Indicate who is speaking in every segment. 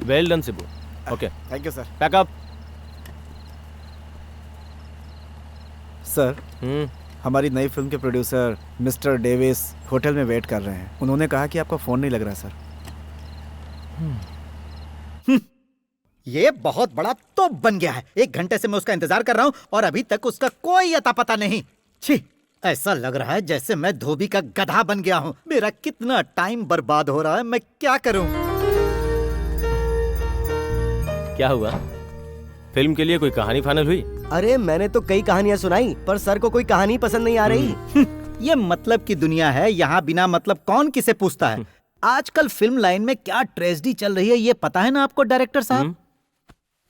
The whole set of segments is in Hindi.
Speaker 1: Well done Sibu. Okay,
Speaker 2: thank you sir.
Speaker 1: Pack up.
Speaker 2: Sir, हमारी नई फिल्म के प्रोड्यूसर मिस्टर डेविस होटल में वेट कर रहे हैं. उन्होंने कहा कि आपका फोन नहीं लग रहा सर.
Speaker 3: ये बहुत बड़ा तोप बन गया है. 1 घंटे से मैं उसका इंतजार कर रहा हूँ और अभी तक उसका कोई अता पता नहीं. छी, ऐसा लग रहा है जैसे मैं धोबी का गधा बन गया हूँ. मेरा कितना टाइम बर्बाद हो रहा है. मैं क्या करूँ?
Speaker 1: क्या हुआ? फिल्म के लिए कोई कहानी फाइनल हुई?
Speaker 4: अरे मैंने तो कई कहानियां सुनाई, पर सर को कोई कहानी पसंद नहीं आ रही.
Speaker 3: ये मतलब की दुनिया है. यहाँ बिना मतलब कौन किसे पूछता है. आजकल फिल्म लाइन में क्या ट्रेजेडी चल रही है ये पता है ना आपको डायरेक्टर साहब?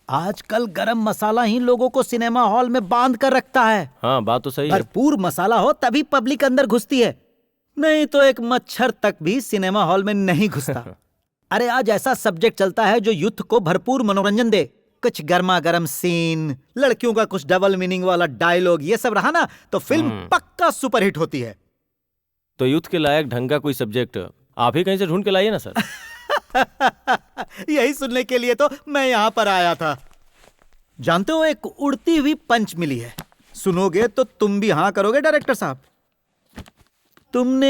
Speaker 3: आजकल गरम मसाला ही लोगों को सिनेमा हॉल में बांध कर रखता है.
Speaker 1: हाँ, बात तो सही है.
Speaker 3: भरपूर मसाला हो तभी पब्लिक अंदर घुसती है, नहीं तो एक मच्छर तक भी सिनेमा हॉल में नहीं घुसता. अरे आज ऐसा सब्जेक्ट चलता है जो यूथ को भरपूर मनोरंजन दे. कुछ गर्मा गर्म सीन, लड़कियों का कुछ डबल मीनिंग वाला डायलॉग, ये सब रहा ना तो फिल्म पक्का सुपरहिट होती है.
Speaker 1: तो यूथ के लायक ढंग का कोई सब्जेक्ट आप ही कहीं से ढूंढ के लाइए ना सर.
Speaker 3: यही सुनने के लिए तो मैं यहाँ पर आया था. जानते हो, एक उड़ती हुई पंच मिली है. सुनोगे तो तुम भी हाँ करोगे डायरेक्टर साहब. तुमने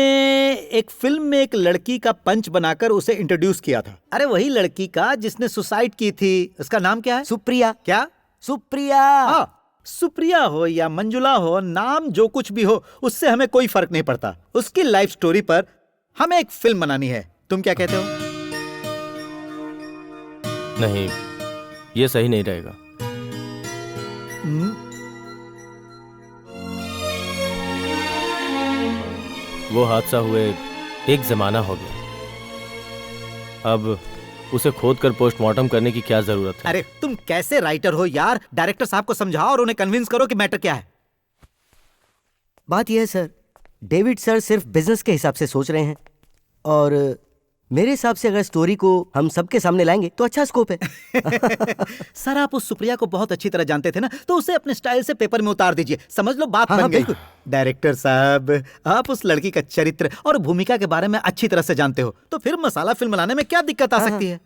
Speaker 3: एक फिल्म में एक लड़की का पंच बनाकर उसे इंट्रोड्यूस किया था. अरे वही लड़की का जिसने सुसाइड की थी. उसका नाम क्या है?
Speaker 4: सुप्रिया.
Speaker 3: क्या?
Speaker 4: सुप्रिया.
Speaker 3: हाँ, सुप्रिया हो या मंजुला हो, नाम जो कुछ भी हो उससे हमें कोई फर्क नहीं पड़ता. उसकी लाइफ स्टोरी पर हमें एक फिल्म बनानी है. तुम क्या कहते हो?
Speaker 1: नहीं, ये सही नहीं रहेगा. वो हादसा हुए एक जमाना हो गया. अब उसे खोद कर पोस्टमार्टम करने की क्या जरूरत है?
Speaker 3: अरे तुम कैसे राइटर हो यार. डायरेक्टर साहब को समझाओ और उन्हें कन्विंस करो कि मैटर क्या है.
Speaker 4: बात यह है सर, डेविड सर सिर्फ बिजनेस के हिसाब से सोच रहे हैं. और मेरे हिसाब से अगर स्टोरी को हम सबके सामने लाएंगे तो अच्छा स्कोप है।
Speaker 3: सर आप उस सुप्रिया को बहुत अच्छी तरह जानते थे ना, तो उसे अपने स्टाइल से पेपर में उतार दीजिए, समझ लो बात बन गई। डायरेक्टर साहब, आप उस लड़की का चरित्र और भूमिका के बारे में अच्छी तरह से जानते हो, तो फिर मसाला फिल्म बनाने में क्या दिक्कत आ सकती है?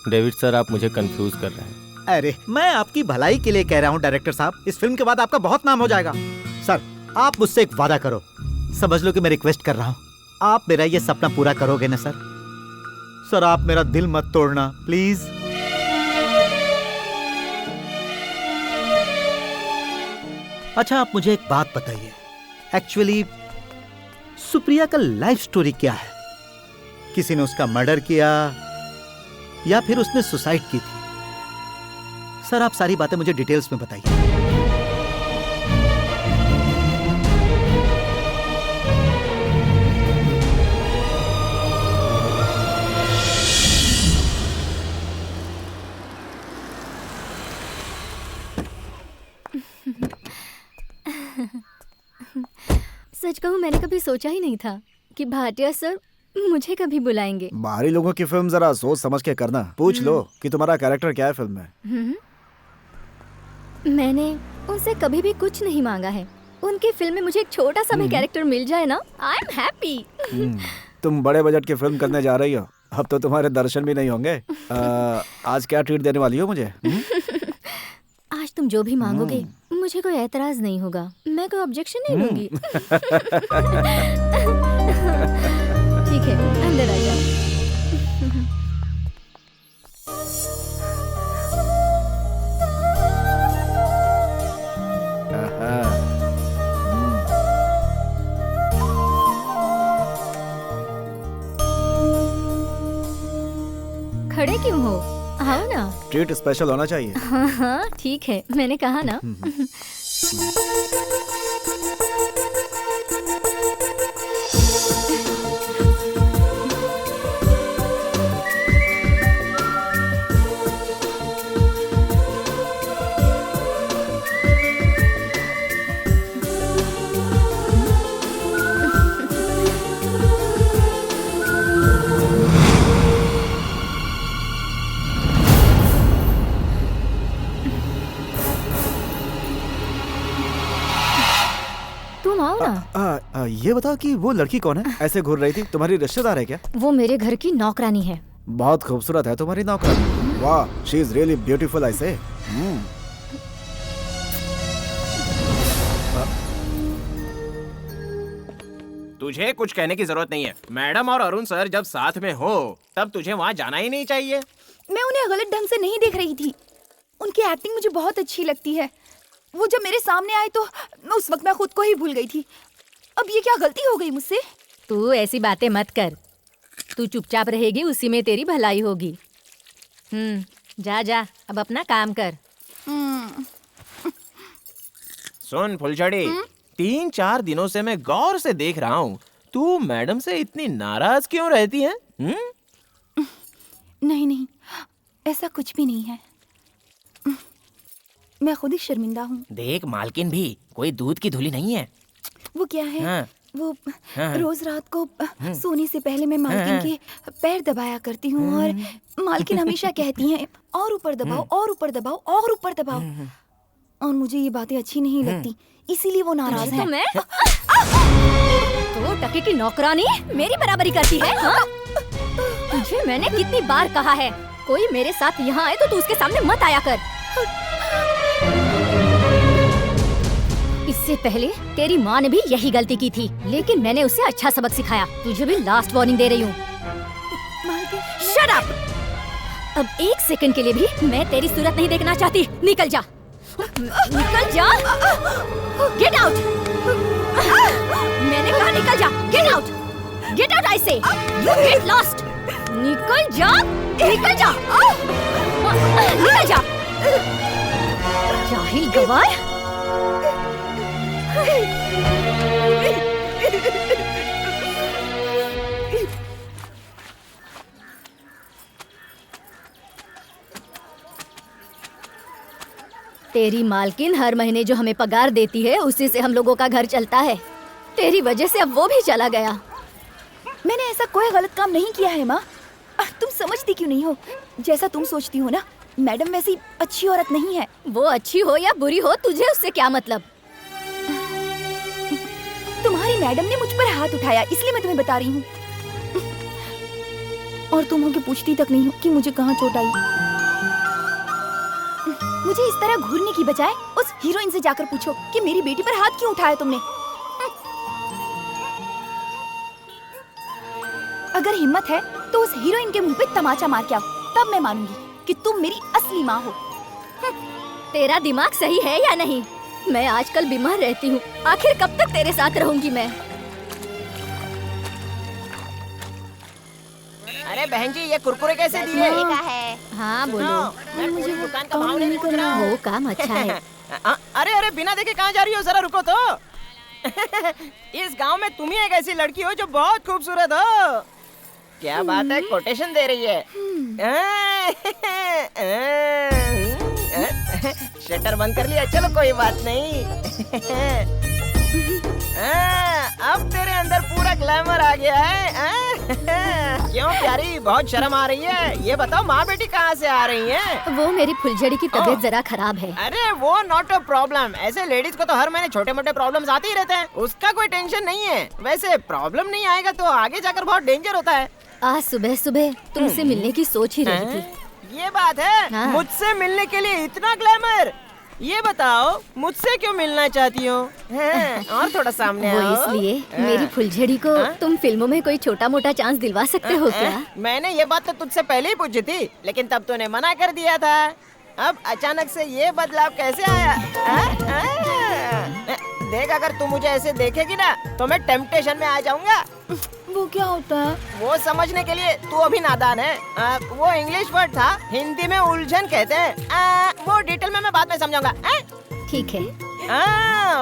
Speaker 1: डेविड सर, आप मुझे कंफ्यूज कर रहे हैं।
Speaker 3: अरे मैं आपकी भलाई के लिए कह रहा हूँ डायरेक्टर साहब, इस फिल्म के बाद आपका बहुत नाम हो जाएगा। सर आप मुझसे एक वादा करो, समझ लो कि मैं रिक्वेस्ट कर रहा हूँ, आप मेरा ये सपना पूरा करोगे ना सर? सर आप मेरा दिल मत तोड़ना प्लीज। अच्छा आप मुझे एक बात बताइए, एक्चुअली सुप्रिया का लाइफ स्टोरी क्या है? किसी ने उसका मर्डर किया या फिर उसने सुसाइड की थी? सर आप सारी बातें मुझे डिटेल्स में बताइए।
Speaker 5: सच कहूं, मैंने कभी सोचा ही नहीं था कि भाटिया सर मुझे कभी बुलाएंगे।
Speaker 2: बाहरी लोगों की फिल्म जरा सोच समझ के करना। पूछ लो कि तुम्हारा कैरेक्टर क्या है फिल्म में।
Speaker 5: मैंने उनसे कभी भी कुछ नहीं मांगा है। उनकी फिल्म में मुझे एक छोटा सा भी कैरेक्टर मिल जाए ना, आई एम हैप्पी।
Speaker 2: तुम बड़े बजट की फिल्म करने जा रही हो, अब तो तुम्हारे दर्शन भी नहीं होंगे। आज क्या ट्रीट देने वाली हो मुझे?
Speaker 5: आज तुम जो भी मांगोगे मुझे कोई एतराज नहीं होगा, मैं कोई ऑब्जेक्शन नहीं दूंगी। ठीक है, अंदर आ जाओ। खड़े क्यों हो? आओ ना।
Speaker 2: ट्रीट स्पेशल होना चाहिए।
Speaker 5: हाँ हाँ ठीक है, मैंने कहा ना। तुम आओ ना।
Speaker 2: ये बताओ कि वो लड़की कौन है? ऐसे घूर रही थी, तुम्हारी रिश्तेदार है क्या?
Speaker 5: वो मेरे घर की नौकरानी है।
Speaker 2: बहुत खूबसूरत है तुम्हारी नौकरानी। वाह, शी इज रियली ब्यूटीफुल। आई से
Speaker 6: तुझे कुछ कहने की जरूरत नहीं है। मैडम और अरुण सर जब साथ में हो तब तुझे वहाँ जाना ही नहीं चाहिए।
Speaker 7: मैं उन्हें गलत ढंग से नहीं देख रही थी। उनकी एक्टिंग मुझे बहुत अच्छी लगती है। वो जब मेरे सामने आए तो उस वक्त मैं खुद को ही भूल गई थी। अब ये क्या गलती हो गई मुझसे?
Speaker 5: तू ऐसी बातें मत कर, तू चुपचाप रहेगी उसी में तेरी भलाई होगी। जा जा, अब अपना काम कर।
Speaker 6: सुन फुलझड़ी, 3-4 दिनों से मैं गौर से देख रहा हूँ, तू मैडम से इतनी नाराज क्यों रहती है?
Speaker 7: नहीं नहीं, ऐसा कुछ भी नहीं है। मैं खुद ही शर्मिंदा हूँ।
Speaker 6: देख मालकिन भी कोई दूध की धुली नहीं है।
Speaker 7: वो क्या है?
Speaker 6: हाँ।
Speaker 7: वो रोज रात को सोने से पहले मैं मालकिन के पैर दबाया करती हूँ और मालकिन हमेशा कहती हैं और ऊपर दबाओ और ऊपर दबाओ और ऊपर दबाओ, और मुझे ये बातें अच्छी नहीं लगती, इसीलिए वो नाराज है।
Speaker 5: तो मैं तो टके की नौकरानी मेरी बराबरी करती है? हाँ? तुझे मैंने कितनी बार कहा है, कोई मेरे साथ यहाँ आए तो तू उसके सामने मत आया कर। इससे पहले तेरी माँ ने भी यही गलती की थी, लेकिन मैंने उसे अच्छा सबक सिखाया। तुझे भी लास्ट वार्निंग दे रही हूँ। Shut up! अब 1 सेकंड के लिए भी मैं तेरी सूरत नहीं देखना चाहती। निकल जा, निकल जा, गेट आउट। मैंने कहा निकल जा, get out, get out I से, यू गेट लॉस्ट। निकल जा, निकल जा, निकल जा, जाहिल गवार। तेरी मालकिन हर महीने जो हमें पगार देती है उसी से हम लोगों का घर चलता है। तेरी वजह से अब वो भी चला गया।
Speaker 7: मैंने ऐसा कोई गलत काम नहीं किया है माँ। तुम समझती क्यों नहीं हो? जैसा तुम सोचती हो ना, मैडम वैसी अच्छी औरत नहीं है।
Speaker 5: वो अच्छी हो या बुरी हो, तुझे उससे क्या मतलब?
Speaker 7: तुम्हारी मैडम ने मुझ पर हाथ उठाया, इसलिए मैं तुम्हें बता रही हूँ। और तुम होके पूछती तक नहीं हो कि मुझे कहाँ चोट आई। मुझे इस तरह घूरने की बजाय उस हीरोइन से जाकर पूछो कि मेरी बेटी पर हाथ क्यों उठाया तुमने। अगर हिम्मत है तो उस हीरोइन के मुंह पे तमाचा मार के आओ, तब मैं मानूंगी कि तुम मेरी असली माँ हो।
Speaker 5: तेरा दिमाग सही है या नहीं? मैं आजकल बीमार रहती हूँ, आखिर कब तक तेरे साथ रहूंगी मैं?
Speaker 6: अरे बहन जी, ये कुरकुरे कैसे दिए?
Speaker 5: हाँ बोलो।
Speaker 6: मैं पूरी दुकान का भाव नहीं पूछ रहा हूँ।
Speaker 5: वो काम अच्छा है।
Speaker 6: अरे बिना देखे कहाँ जा रही हो? जरा रुको तो। इस गांव में तुम ही एक ऐसी लड़की हो जो बहुत खूबसूरत हो। क्या बात है, कोटेशन दे रही है। शटर बंद कर लिया, चलो कोई बात नहीं। अब तेरे अंदर पूरा ग्लैमर आ गया है। क्यों प्यारी, बहुत शर्म आ रही है? ये बताओ माँ बेटी कहाँ से आ रही हैं?
Speaker 5: वो मेरी फुलझड़ी की तबीयत जरा खराब है।
Speaker 6: अरे वो नॉट अ प्रॉब्लम। ऐसे लेडीज को तो हर महीने छोटे मोटे प्रॉब्लम्स आते ही रहते हैं, उसका कोई टेंशन नहीं है। वैसे प्रॉब्लम नहीं आएगा तो आगे जाकर बहुत डेंजर होता है।
Speaker 5: आज सुबह सुबह तुमसे मिलने की सोच ही रही थी।
Speaker 6: ये बात है?
Speaker 5: हाँ।
Speaker 6: मुझसे मिलने के लिए इतना ग्लैमर? ये बताओ मुझसे क्यों मिलना चाहती हो? और थोड़ा सामने
Speaker 5: वो
Speaker 6: आओ।
Speaker 5: इसलिए मेरी फुलझड़ी को तुम फिल्मों में कोई छोटा मोटा चांस दिलवा सकते हो क्या?
Speaker 6: मैंने ये बात तो तुझसे पहले ही पूछी थी, लेकिन तब तूने मना कर दिया था। अब अचानक से ये बदलाव कैसे आया? देख, अगर तू मुझे ऐसे देखेगी ना तो मैं टेम्पटेशन में आ जाऊंगा।
Speaker 7: वो क्या होता है?
Speaker 6: वो समझने के लिए तू अभी नादान है। वो इंग्लिश वर्ड था, हिंदी में उलझन कहते हैं। वो डिटेल में मैं बाद में समझाऊंगा।
Speaker 5: ठीक है।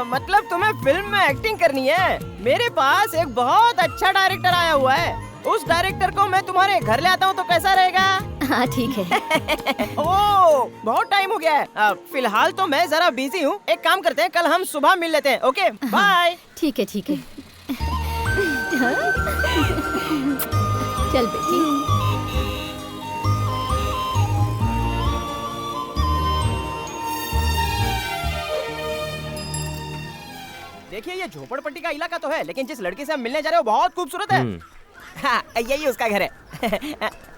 Speaker 6: मतलब तुम्हें फिल्म में एक्टिंग करनी है? मेरे पास एक बहुत अच्छा डायरेक्टर आया हुआ है। उस डायरेक्टर को मैं तुम्हारे घर ले आता हूँ तो कैसा रहेगा?
Speaker 5: हाँ ठीक है।
Speaker 6: ओह, बहुत टाइम हो गया है। फिलहाल तो मैं जरा बिजी हूँ। एक काम करते हैं, कल हम सुबह मिल लेते हैं। Okay bye.
Speaker 5: ठीक है ठीक है। चल बेटी।
Speaker 6: देखिए, ये झोपड़पट्टी का इलाका तो है, लेकिन जिस लड़की से हम मिलने जा रहे हो बहुत खूबसूरत है। हाँ, यही उसका घर है।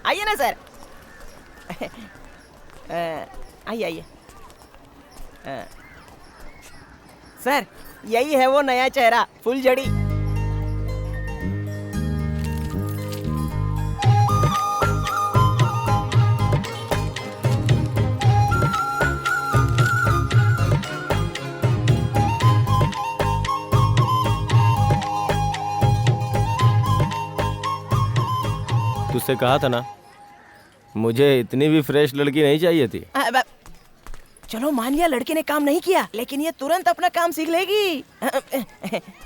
Speaker 6: आइए ना सर। आइए आइए। सर, यही है वो नया चेहरा, फुलझड़ी।
Speaker 1: तुझसे कहा था ना, मुझे इतनी भी फ्रेश लड़की नहीं चाहिए थी।
Speaker 6: चलो मान लिया लड़के ने काम नहीं किया, लेकिन ये तुरंत अपना काम सीख लेगी।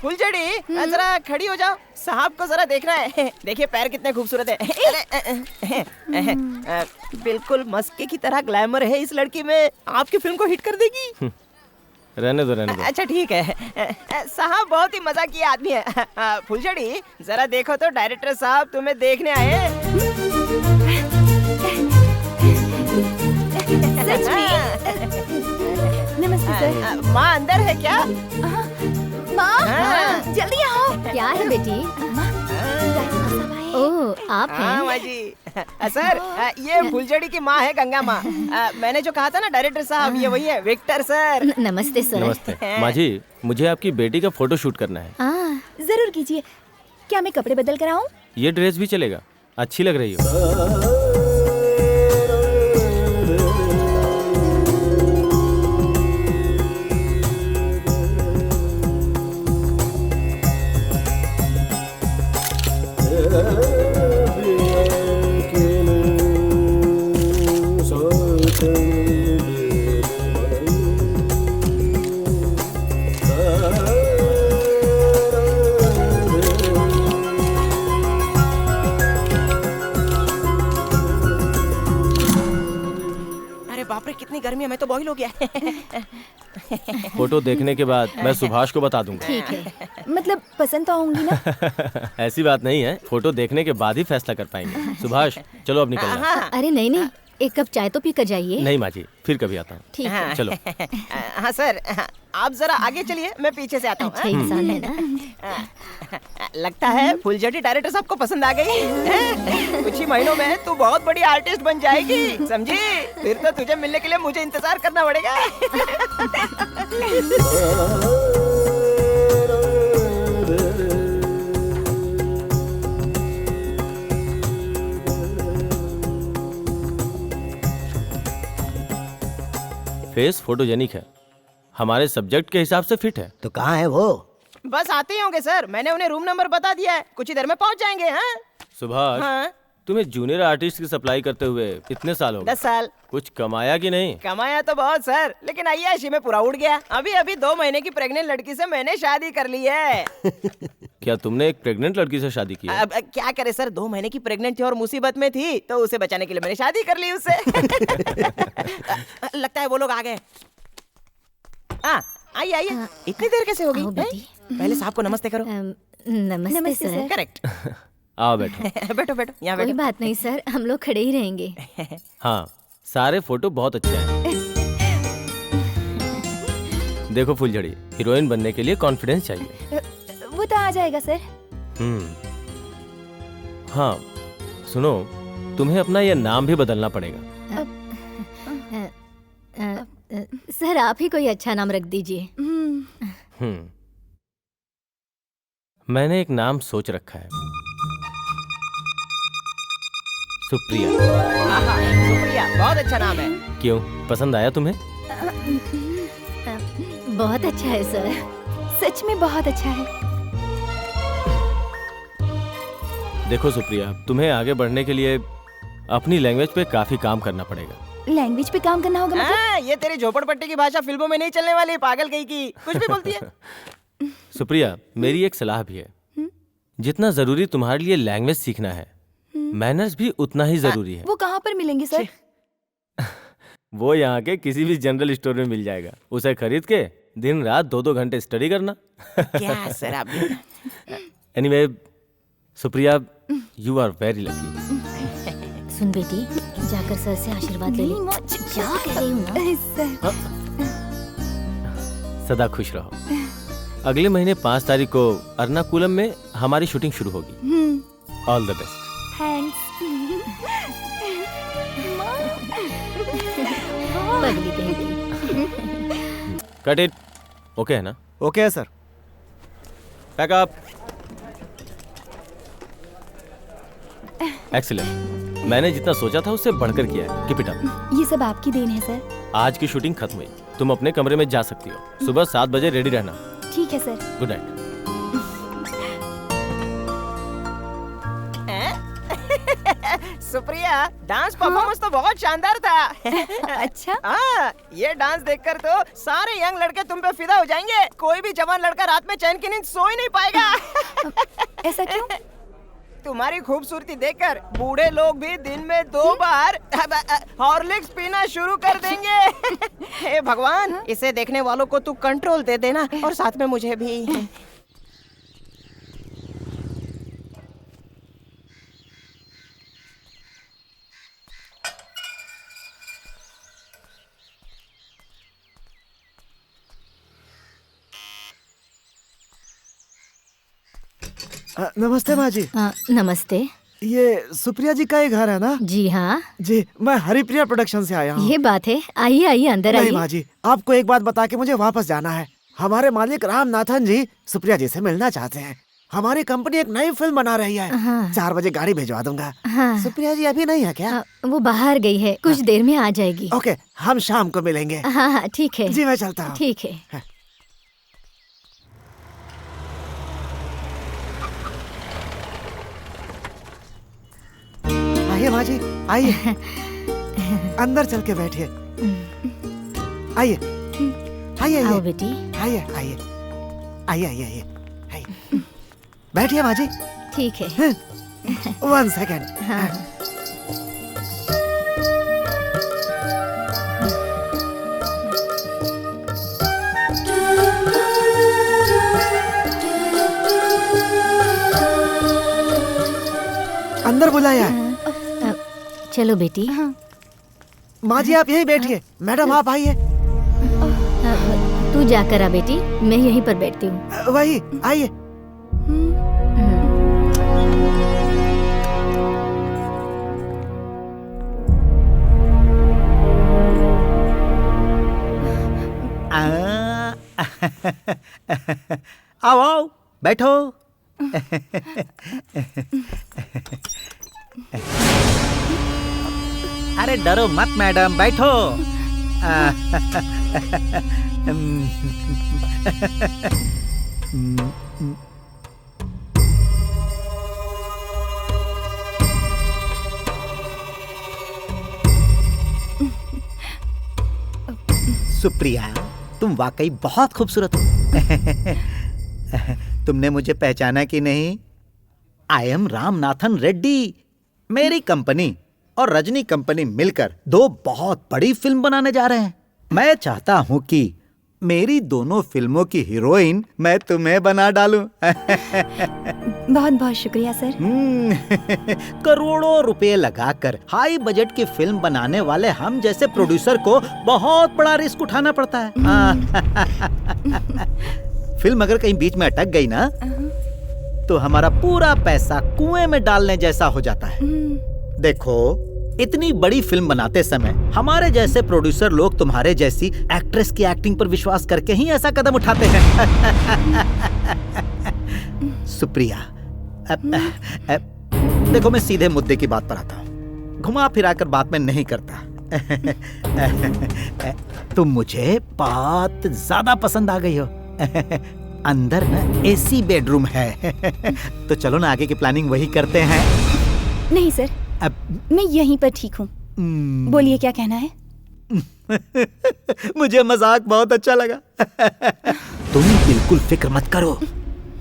Speaker 6: फुलझड़ी, जरा खड़ी हो जाओ, साहब को जरा देखना है। देखिए पैर कितने खूबसूरत है। बिल्कुल मस्के की तरह ग्लैमर है इस लड़की में, आपकी फिल्म को हिट कर देगी।
Speaker 1: रहने दो रहने दो।
Speaker 6: अच्छा ठीक है। साहब बहुत ही मजाकी आदमी है। फुलझड़ी, जरा देखो तो डायरेक्टर साहब तुम्हें देखने आए।
Speaker 7: सच में? नमस्ते सर।
Speaker 6: माँ अंदर है क्या?
Speaker 7: माँ, जल्दी आओ।
Speaker 5: क्या है बेटी? ओह, आप
Speaker 6: हाँ माँ
Speaker 5: हैं?
Speaker 6: जी। सर, ये फुलझड़ी की माँ है, गंगा माँ। मैंने जो कहा था ना डायरेक्टर साहब, ये वही है, विक्टर सर।
Speaker 5: नमस्ते सर।
Speaker 1: नमस्ते माँ जी, मुझे आपकी बेटी का फोटो शूट करना है।
Speaker 7: जरूर कीजिए। क्या मैं कपड़े बदल कर आऊं?
Speaker 1: ये ड्रेस भी चलेगा, अच्छी लग रही हो।
Speaker 6: बाप रे, कितनी गर्मी है, मैं तो बॉईल हो गया।
Speaker 1: फोटो देखने के बाद मैं सुभाष को बता दूंगा।
Speaker 5: ठीक है।
Speaker 7: मतलब पसंद तो आऊंगी ना?
Speaker 1: ऐसी बात नहीं है, फोटो देखने के बाद ही फैसला कर पाएंगे। सुभाष चलो अब निकलना।
Speaker 6: हाँ
Speaker 5: अरे नहीं नहीं, एक कप चाय तो पी कर जाइए।
Speaker 1: नहीं माँ जी, फिर कभी आता हूँ।
Speaker 5: ठीक है।
Speaker 1: चलो।
Speaker 6: हाँ सर, आप जरा आगे चलिए, मैं पीछे से आता हूँ।
Speaker 5: अच्छा इंसान है ना।
Speaker 6: लगता है फुलझड़ी डायरेक्टर साहब को पसंद आ गई हैं? कुछ ही महीनों में तू बहुत बड़ी आर्टिस्ट बन जाएगी, समझी? फिर तो तुझे मिलने के लिए मुझे इंतजार करना पड़ेगा।
Speaker 1: फेस फोटोजेनिक है, हमारे सब्जेक्ट के हिसाब से फिट है।
Speaker 4: तो कहाँ है वो?
Speaker 6: बस आते ही होंगे सर, मैंने उन्हें रूम नंबर बता दिया है, कुछ ही देर में पहुंच जाएंगे। हाँ
Speaker 1: सुभाष,
Speaker 6: हाँ,
Speaker 1: तुम्हें जूनियर आर्टिस्ट की सप्लाई करते हुए इतने साल हो गए,
Speaker 6: 10 साल।
Speaker 1: कुछ कमाया कि नहीं?
Speaker 6: कमाया तो बहुत सर, लेकिन अय्याशी में पूरा उड़ गया। अभी अभी 2 महीने की प्रेग्नेंट लड़की से मैंने शादी कर ली है।
Speaker 1: क्या तुमने एक प्रेग्नेंट लड़की से शादी की है?
Speaker 6: अब क्या करे सर, 2 महीने की प्रेग्नेंट थी और मुसीबत में थी, तो उसे बचाने के लिए मैंने शादी कर ली उससे। लगता है वो लोग आ गए। आइए आइए, इतनी देर कैसे हो
Speaker 5: आओ
Speaker 6: गई?
Speaker 5: बेटी।
Speaker 6: पहले साहब को नमस्ते करो।
Speaker 5: नमस्ते
Speaker 7: नमस्ते
Speaker 5: सर।
Speaker 7: सर।
Speaker 6: करेक्ट।
Speaker 1: आओ बैठो।
Speaker 6: बैठो बैठो, यहाँ
Speaker 5: कोई
Speaker 6: बैठो।
Speaker 5: बात नहीं सर, हम लोग खड़े ही रहेंगे।
Speaker 1: हाँ, सारे फोटो बहुत अच्छे हैं। देखो फुलझड़ी, हीरोइन बनने के लिए कॉन्फिडेंस चाहिए।
Speaker 7: वो तो आ जाएगा सर।
Speaker 1: हाँ, सुनो, तुम्हें अपना यह नाम भी बदलना पड़ेगा।
Speaker 5: सर आप ही कोई अच्छा नाम रख दीजिए।
Speaker 1: मैंने एक नाम सोच रखा है, सुप्रिया।
Speaker 6: सुप्रिया बहुत अच्छा नाम है।
Speaker 1: क्यों, पसंद आया तुम्हें?
Speaker 5: बहुत अच्छा है सर।
Speaker 7: सच में बहुत अच्छा है।
Speaker 1: देखो सुप्रिया, तुम्हें आगे बढ़ने के लिए अपनी लैंग्वेज पे काफी काम करना पड़ेगा।
Speaker 7: लैंग्वेज पे काम करना होगा मतलब?
Speaker 6: ये तेरी झोपड़पट्टी की भाषा फिल्मों में नहीं चलने वाली, पागल कहीं की कुछ भी बोलती है।
Speaker 1: सुप्रिया, मेरी एक सलाह भी है, जितना जरूरी तुम्हारे लिए लैंग्वेज सीखना है, मैनर्स भी उतना ही जरूरी है।
Speaker 7: वो कहाँ पर मिलेंगे सर?
Speaker 1: वो यहाँ के किसी भी जनरल स्टोर में मिल जाएगा, उसे खरीद के दिन रात 2-2 घंटे स्टडी करना।
Speaker 6: क्या सर आप?
Speaker 1: Anyway Supriya, you are very lucky.
Speaker 5: सुन बेटी, जाकर सर से आशीर्वाद ले ले। क्या कह रही हूँ ना?
Speaker 7: सर,
Speaker 1: सदा खुश रहो। अगले महीने 5 तारीख को अर्नाकुलम में हमारी शूटिंग शुरू होगी। All the best.
Speaker 7: थैंक्स।
Speaker 5: पगली कहीं की।
Speaker 1: Cut it. ओके है ना?
Speaker 2: ओके है सर।
Speaker 1: Pack up. एक्सीलेंट। मैंने जितना सोचा था उससे बढ़कर किया है। Keep it up.
Speaker 7: ये सब आपकी देन है सर।
Speaker 1: आज की शूटिंग खत्म हुई, तुम अपने कमरे में जा सकती हो। सुबह 7 बजे रेडी रहना।
Speaker 7: ठीक है sir.
Speaker 1: Good night.
Speaker 6: Supriya, dance performance तो बहुत शानदार था।
Speaker 7: अच्छा।
Speaker 6: ये डांस देखकर तो सारे यंग लड़के तुम पे फिदा हो जाएंगे। कोई भी जवान लड़का रात में चैन की नींद सो ही नहीं पाएगा।
Speaker 7: ऐसा क्यों?
Speaker 6: तुम्हारी खूबसूरती देखकर बूढ़े लोग भी दिन में 2 बार हॉर्लिक्स पीना शुरू कर देंगे। हे भगवान, इसे देखने वालों को तू कंट्रोल दे देना और साथ में मुझे भी।
Speaker 2: नमस्ते माँ जी।
Speaker 5: नमस्ते।
Speaker 2: ये सुप्रिया जी का ही घर है ना?
Speaker 5: जी हाँ,
Speaker 2: जी, मैं हरिप्रिया प्रोडक्शन से आया हूँ।
Speaker 5: ये बात है। आइए आइए, अंदर
Speaker 2: नहीं
Speaker 5: आइए।
Speaker 2: माँ जी, आपको एक बात बता के मुझे वापस जाना है। हमारे मालिक रामनाथन जी सुप्रिया जी से मिलना चाहते हैं। हमारी कंपनी एक नई फिल्म बना रही है।
Speaker 5: हाँ।
Speaker 2: 4 बजे गाड़ी भिजवा दूंगा।
Speaker 5: हाँ।
Speaker 2: सुप्रिया जी अभी नहीं है क्या?
Speaker 5: वो बाहर गई है, कुछ देर में आ जाएगी।
Speaker 2: ओके, हम शाम को मिलेंगे।
Speaker 5: हाँ हाँ ठीक है।
Speaker 2: जी मैं चलता हूँ।
Speaker 5: ठीक है।
Speaker 2: आइए माँ जी, आइए। अंदर चल के बैठिए। आइए आइए
Speaker 5: आओ
Speaker 2: आइए
Speaker 5: बेटी।
Speaker 2: आइए आइए आइए आइए आइए आइए। बैठिए माँ जी।
Speaker 5: ठीक है।
Speaker 2: 1 सेकेंड।
Speaker 5: हाँ।
Speaker 4: अंदर बुलाया।
Speaker 5: चलो बेटी।
Speaker 4: माँ जी आप यहीं बैठिए, मैडम आप आइए।
Speaker 5: तू जाकर आ बेटी, मैं यहीं पर बैठती हूँ।
Speaker 4: वही आइए।
Speaker 3: आओ आओ बैठो। अरे डरो मत मैडम, बैठो। सुप्रिया, तुम वाकई बहुत खूबसूरत हो। तुमने मुझे पहचाना कि नहीं? I am Ramanathan Reddy. मेरी कंपनी और रजनी कंपनी मिलकर दो बहुत बड़ी फिल्म बनाने जा रहे हैं। मैं चाहता हूं कि मेरी दोनों फिल्मों की हीरोइन मैं तुम्हें बना डालूं।
Speaker 7: बहुत बहुत शुक्रिया सर।
Speaker 3: करोड़ों रुपए लगाकर हाई बजट की फिल्म बनाने वाले हम जैसे प्रोड्यूसर को बहुत बड़ा रिस्क उठाना पड़ता है। फिल्म अगर कहीं बीच में अटक गई ना तो हमारा पूरा पैसा कुएं में डालने जैसा हो जाता है। देखो, इतनी बड़ी फिल्म बनाते समय हमारे जैसे प्रोड्यूसर लोग तुम्हारे जैसी एक्ट्रेस की एक्टिंग पर विश्वास करके ही ऐसा कदम उठाते हैं। सुप्रिया, देखो मैं सीधे मुद्दे की बात पर आता हूँ, घुमा फिराकर बात में नहीं करता। तुम मुझे बहुत ज्यादा पसंद आ गई हो। अंदर ना एसी बेडरूम है। तो चलो ना आगे की प्लानिंग वही करते हैं।
Speaker 7: नहीं सर,
Speaker 3: अब
Speaker 7: मैं यहीं पर ठीक हूँ। बोलिए क्या कहना है?
Speaker 3: मुझे मजाक बहुत अच्छा लगा। तुम बिल्कुल फिक्र मत करो,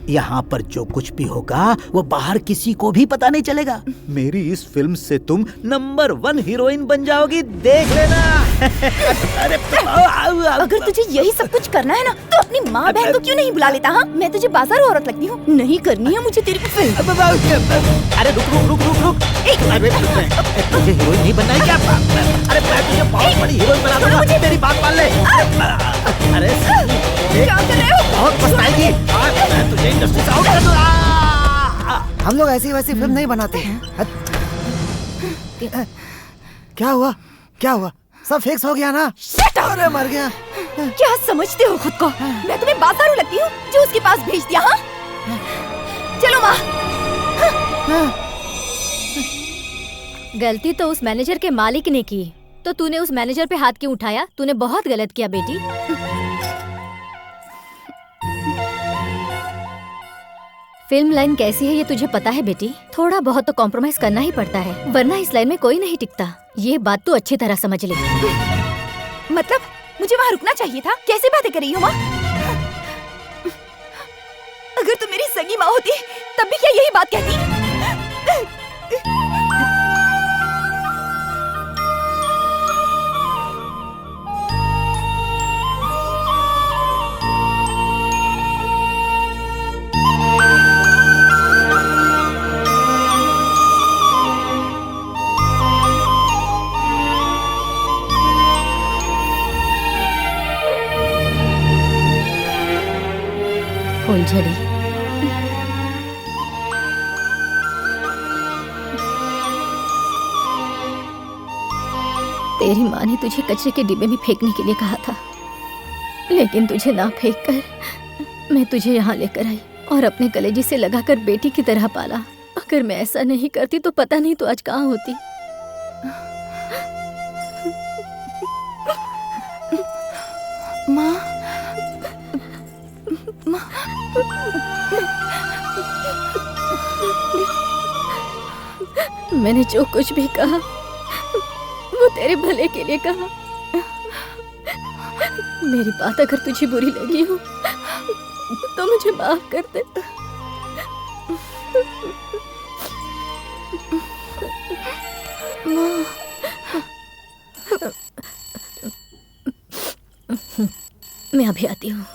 Speaker 3: यहाँ पर जो कुछ भी होगा वो बाहर किसी को भी पता नहीं चलेगा। मेरी इस फिल्म से तुम नंबर 1 हीरोइन बन जाओगी, देख लेना। अरे
Speaker 7: अगर तुझे यही सब कुछ करना है ना तो अपनी माँ बहन को क्यों नहीं बुला लेता? हाँ, मैं तुझे बाजार औरत लगती हूँ? नहीं करनी है मुझे तेरी फिल्म।
Speaker 3: अरे रुक रुक रुक रुक रुक। अरे तुझे हीरोइन नहीं बनना है क्या? अरे मैं तुझे बहुत बड़ी हीरोइन बना दूंगा, तेरी बात मान ले। अरे
Speaker 7: क्या कर रहे हो?
Speaker 3: बहुत पछताएगी। मैं तुझे इंडस्ट्री से आउट कर दूंगा।
Speaker 4: हम लोग ऐसी वैसी फिल्म नहीं बनाते हैं। क्या हुआ? क्या हुआ? सब फिक्स हो गया ना? अरे मर गया।
Speaker 7: क्या समझते हो खुद को? मैं तुम्हें बाजारू लगती हूँ जो उसके पास भेज दिया? हाँ, चलो माँ।
Speaker 5: गलती तो उस मैनेजर के मालिक ने की, तो तूने उस मैनेजर पे हाथ क्यों उठाया? तूने बहुत गलत किया बेटी। फिल्म लाइन कैसी है ये तुझे पता है बेटी? थोड़ा बहुत तो कॉम्प्रोमाइज करना ही पड़ता है, वरना इस लाइन में कोई नहीं टिकता। ये बात तू अच्छी तरह समझ ले।
Speaker 7: मतलब मुझे वहाँ रुकना चाहिए था? कैसी बातें कर रही हो माँ? अगर तू मेरी सगी माँ होती तब भी क्या यही बात कहती?
Speaker 5: फूलझड़ी, तेरी माँ ने तुझे कचरे के डिब्बे में फेंकने के लिए कहा था, लेकिन तुझे ना फेंक कर मैं तुझे यहाँ लेकर आई और अपने कलेजे से लगाकर बेटी की तरह पाला। अगर मैं ऐसा नहीं करती तो पता नहीं तो आज कहाँ होती।
Speaker 7: माँ,
Speaker 5: मैंने जो कुछ भी कहा वो तेरे भले के लिए कहा। मेरी बात अगर तुझे बुरी लगी हो तो मुझे माफ कर दे। मैं अभी आती हूँ।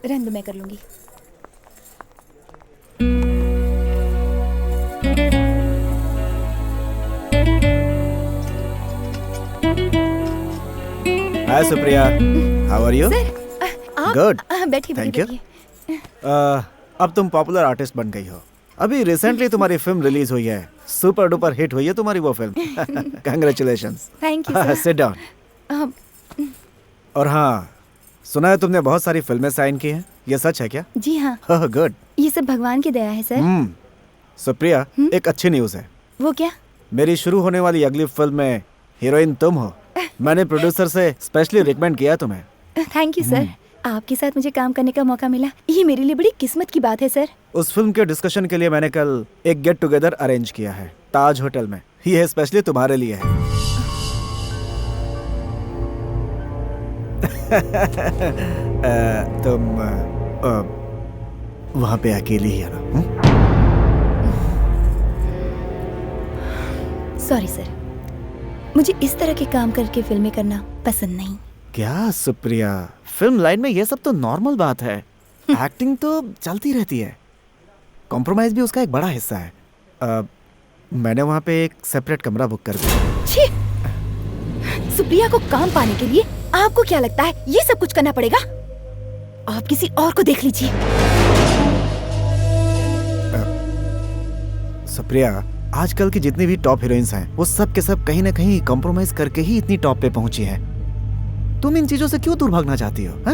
Speaker 7: रहने दो, मैं कर लूंगी।
Speaker 2: हाय सुप्रिया, हाउ आर यू?
Speaker 7: आप
Speaker 2: Good.
Speaker 7: बैठिए
Speaker 2: Thank
Speaker 7: बैठिए
Speaker 2: you. अब तुम पॉपुलर आर्टिस्ट बन गई हो। अभी रिसेंटली तुम्हारी फिल्म रिलीज हुई है, सुपर डुपर हिट हुई है तुम्हारी वो film. Congratulations.
Speaker 7: Thank you sir.
Speaker 2: Sit down. और हाँ, सुना है तुमने बहुत सारी फिल्में साइन की हैं, ये सच है क्या?
Speaker 7: जी हाँ,
Speaker 2: ओह गुड।
Speaker 7: ये सब भगवान की दया है सर।
Speaker 2: सुप्रिया, एक अच्छी न्यूज़ है।
Speaker 7: वो क्या?
Speaker 2: मेरी शुरू होने वाली अगली फिल्म में हीरोइन तुम हो। मैंने प्रोड्यूसर से स्पेशली रिकमेंड किया तुम्हें।
Speaker 7: थैंक यू सर, आपके साथ मुझे काम करने का मौका मिला, ये मेरे लिए बड़ी किस्मत की बात है सर।
Speaker 2: उस फिल्म के डिस्कशन के लिए मैंने कल एक गेट टुगेदर अरेंज किया है ताज होटल में। ये स्पेशली तुम्हारे लिए है। तुम वहाँ पे अकेली ही आना।
Speaker 7: सॉरी सर, मुझे इस तरह के काम करके फिल्में करना पसंद नहीं।
Speaker 2: क्या सुप्रिया, फिल्म लाइन में ये सब तो नॉर्मल बात है। एक्टिंग तो चलती रहती है, कॉम्प्रोमाइज भी उसका एक बड़ा हिस्सा है। मैंने वहाँ पे एक सेपरेट कमरा बुक कर दिया।
Speaker 7: छी! सुप्रिया को काम पाने के लिए आपको क्या लगता है ये सब कुछ करना पड़ेगा? आप किसी और को देख लीजिए।
Speaker 2: सुप्रिया, आजकल की जितनी भी टॉप हीरोइंस हैं, वो सब के सब कहीं ना कहीं कॉम्प्रोमाइज करके ही इतनी टॉप पे पहुंची हैं। तुम इन चीजों से क्यों दूर भागना चाहती हो? हा?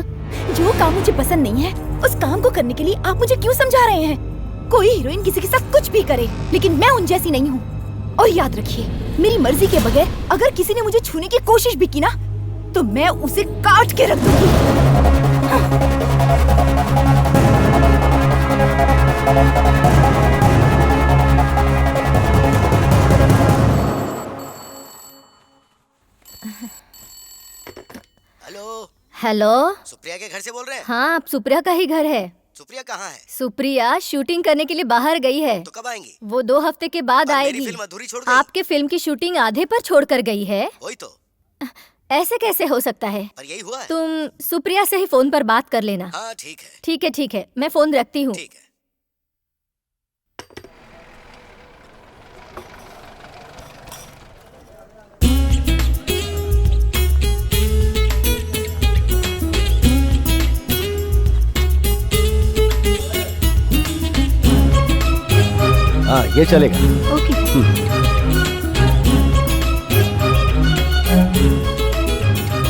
Speaker 7: जो काम मुझे पसंद नहीं है, उस काम को करने के लिए आप मुझे क्यों समझा रहे हैं? कोई हीरोइन किसी के साथ कुछ भी करे, लेकिन मैं उन जैसी नहीं हूँ। और याद रखिए, मेरी मर्जी के बगैर अगर किसी ने मुझे छूने की कोशिश भी की ना, तो मैं उसे काट के रख दूंगी।
Speaker 8: Hello,
Speaker 5: hello.
Speaker 8: सुप्रिया के घर से बोल रहे हैं?
Speaker 5: हाँ, आप सुप्रिया का ही घर है।
Speaker 8: सुप्रिया कहाँ है?
Speaker 5: सुप्रिया शूटिंग करने के लिए बाहर गई है।
Speaker 8: तो कब आएंगी?
Speaker 5: वो 2 हफ्ते के बाद
Speaker 8: और मेरी
Speaker 5: आएगी।
Speaker 8: फिल्म अधूरी छोड़ गई?
Speaker 5: आपके फिल्म की शूटिंग आधे पर छोड़कर गई है।
Speaker 8: वही तो।
Speaker 5: ऐसे कैसे हो सकता है?
Speaker 8: पर यही हुआ है।
Speaker 5: तुम सुप्रिया से ही फोन पर बात कर लेना।
Speaker 8: हाँ ठीक है।
Speaker 5: ठीक है ठीक है, मैं फोन रखती हूँ।
Speaker 8: ठीक है।
Speaker 1: हाँ, ये चलेगा।
Speaker 7: Okay.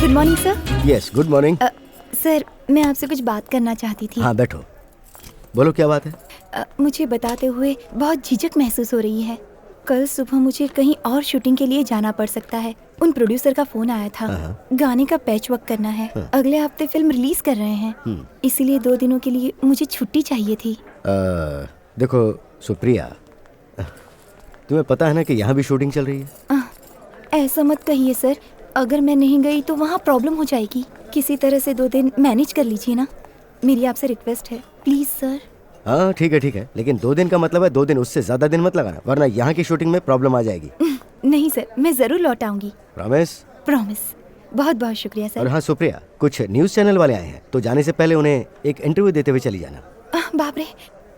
Speaker 7: Good morning sir.
Speaker 1: Yes, good morning.
Speaker 7: Sir, मैं आपसे कुछ बात करना चाहती थी।
Speaker 1: हाँ, बैठो। बोलो, क्या बात है?
Speaker 7: मुझे बताते हुए बहुत झिझक महसूस हो रही है। कल सुबह मुझे कहीं और शूटिंग के लिए जाना पड़ सकता है। उन प्रोड्यूसर का फोन आया था, गाने का पैच वर्क करना है। अगले हफ्ते फिल्म रिलीज कर रहे हैं, इसीलिए 2 दिनों के लिए मुझे छुट्टी चाहिए थी।
Speaker 1: देखो सुप्रिया, तुम्हें पता है ना कि यहाँ भी शूटिंग चल रही है।
Speaker 7: ऐसा मत कहिए सर, अगर मैं नहीं गई तो वहाँ प्रॉब्लम हो जाएगी। किसी तरह से 2 दिन मैनेज कर लीजिए ना, मेरी आपसे रिक्वेस्ट है, प्लीज सर।
Speaker 1: हाँ ठीक है, लेकिन 2 दिन का मतलब है 2 दिन, उससे ज्यादा दिन मत लगाना, वरना यहाँ की शूटिंग में प्रॉब्लम आ जाएगी।
Speaker 7: नहीं सर, मैं जरूर लौट आऊंगी।
Speaker 1: प्रॉमिस?
Speaker 7: प्रॉमिस। बहुत बहुत शुक्रिया सर।
Speaker 1: और हाँ सुप्रिया, कुछ न्यूज चैनल वाले आए हैं, तो जाने से पहले उन्हें एक इंटरव्यू देते हुए चली जाना।
Speaker 7: बाप रे,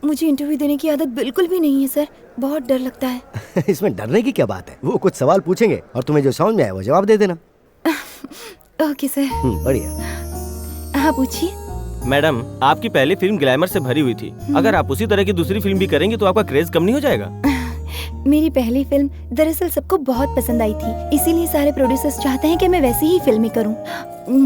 Speaker 7: मुझे इंटरव्यू देने की आदत बिल्कुल भी नहीं है सर, बहुत डर लगता है।
Speaker 1: इसमें डरने की क्या बात है? वो कुछ सवाल पूछेंगे और तुम्हें जो समझ में आए वो जवाब दे देना।
Speaker 7: Okay sir.
Speaker 1: बढ़िया।
Speaker 7: हाँ पूछिए।
Speaker 1: मैडम, आपकी पहली फिल्म ग्लैमर से भरी हुई थी, अगर आप उसी तरह की दूसरी फिल्म भी करेंगी तो आपका क्रेज कम नहीं हो जाएगा?
Speaker 7: मेरी पहली फिल्म दरअसल सबको बहुत पसंद आई थी, इसीलिए सारे प्रोड्यूसर्स चाहते हैं कि मैं वैसी ही फिल्में करूं,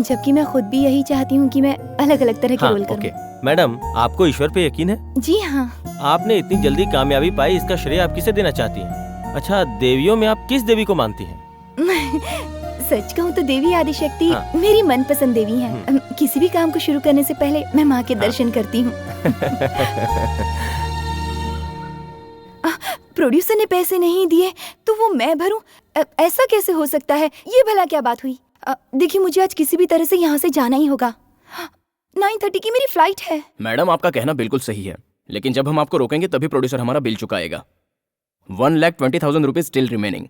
Speaker 7: जबकि मैं खुद भी यही चाहती हूं कि मैं अलग अलग तरह के रोल करूं।
Speaker 1: मैडम, आपको ईश्वर पे यकीन है?
Speaker 7: जी हाँ।
Speaker 1: आपने इतनी जल्दी कामयाबी पाई, इसका श्रेय आप किसे देना चाहती हैं? अच्छा, देवियों में आप किस देवी को मानती हैं?
Speaker 7: सच कहूँ तो देवी आदिशक्ति
Speaker 1: हाँ।
Speaker 7: मेरी मनपसंद देवी है। किसी भी काम को शुरू करने से पहले मैं माँ के दर्शन करती हूँ। प्रोड्यूसर ने पैसे नहीं दिए तो वो मैं भरूं, ऐसा कैसे हो सकता है? ये भला क्या बात हुई? देखिए, मुझे आज किसी भी तरह से यहाँ से जाना ही होगा। 9:30 की मेरी फ्लाइट है।
Speaker 9: मैडम, आपका कहना बिल्कुल सही है, लेकिन जब हम आपको रोकेंगे तभी प्रोड्यूसर हमारा बिल चुकाएगा। 1,20,000 rupees still remaining.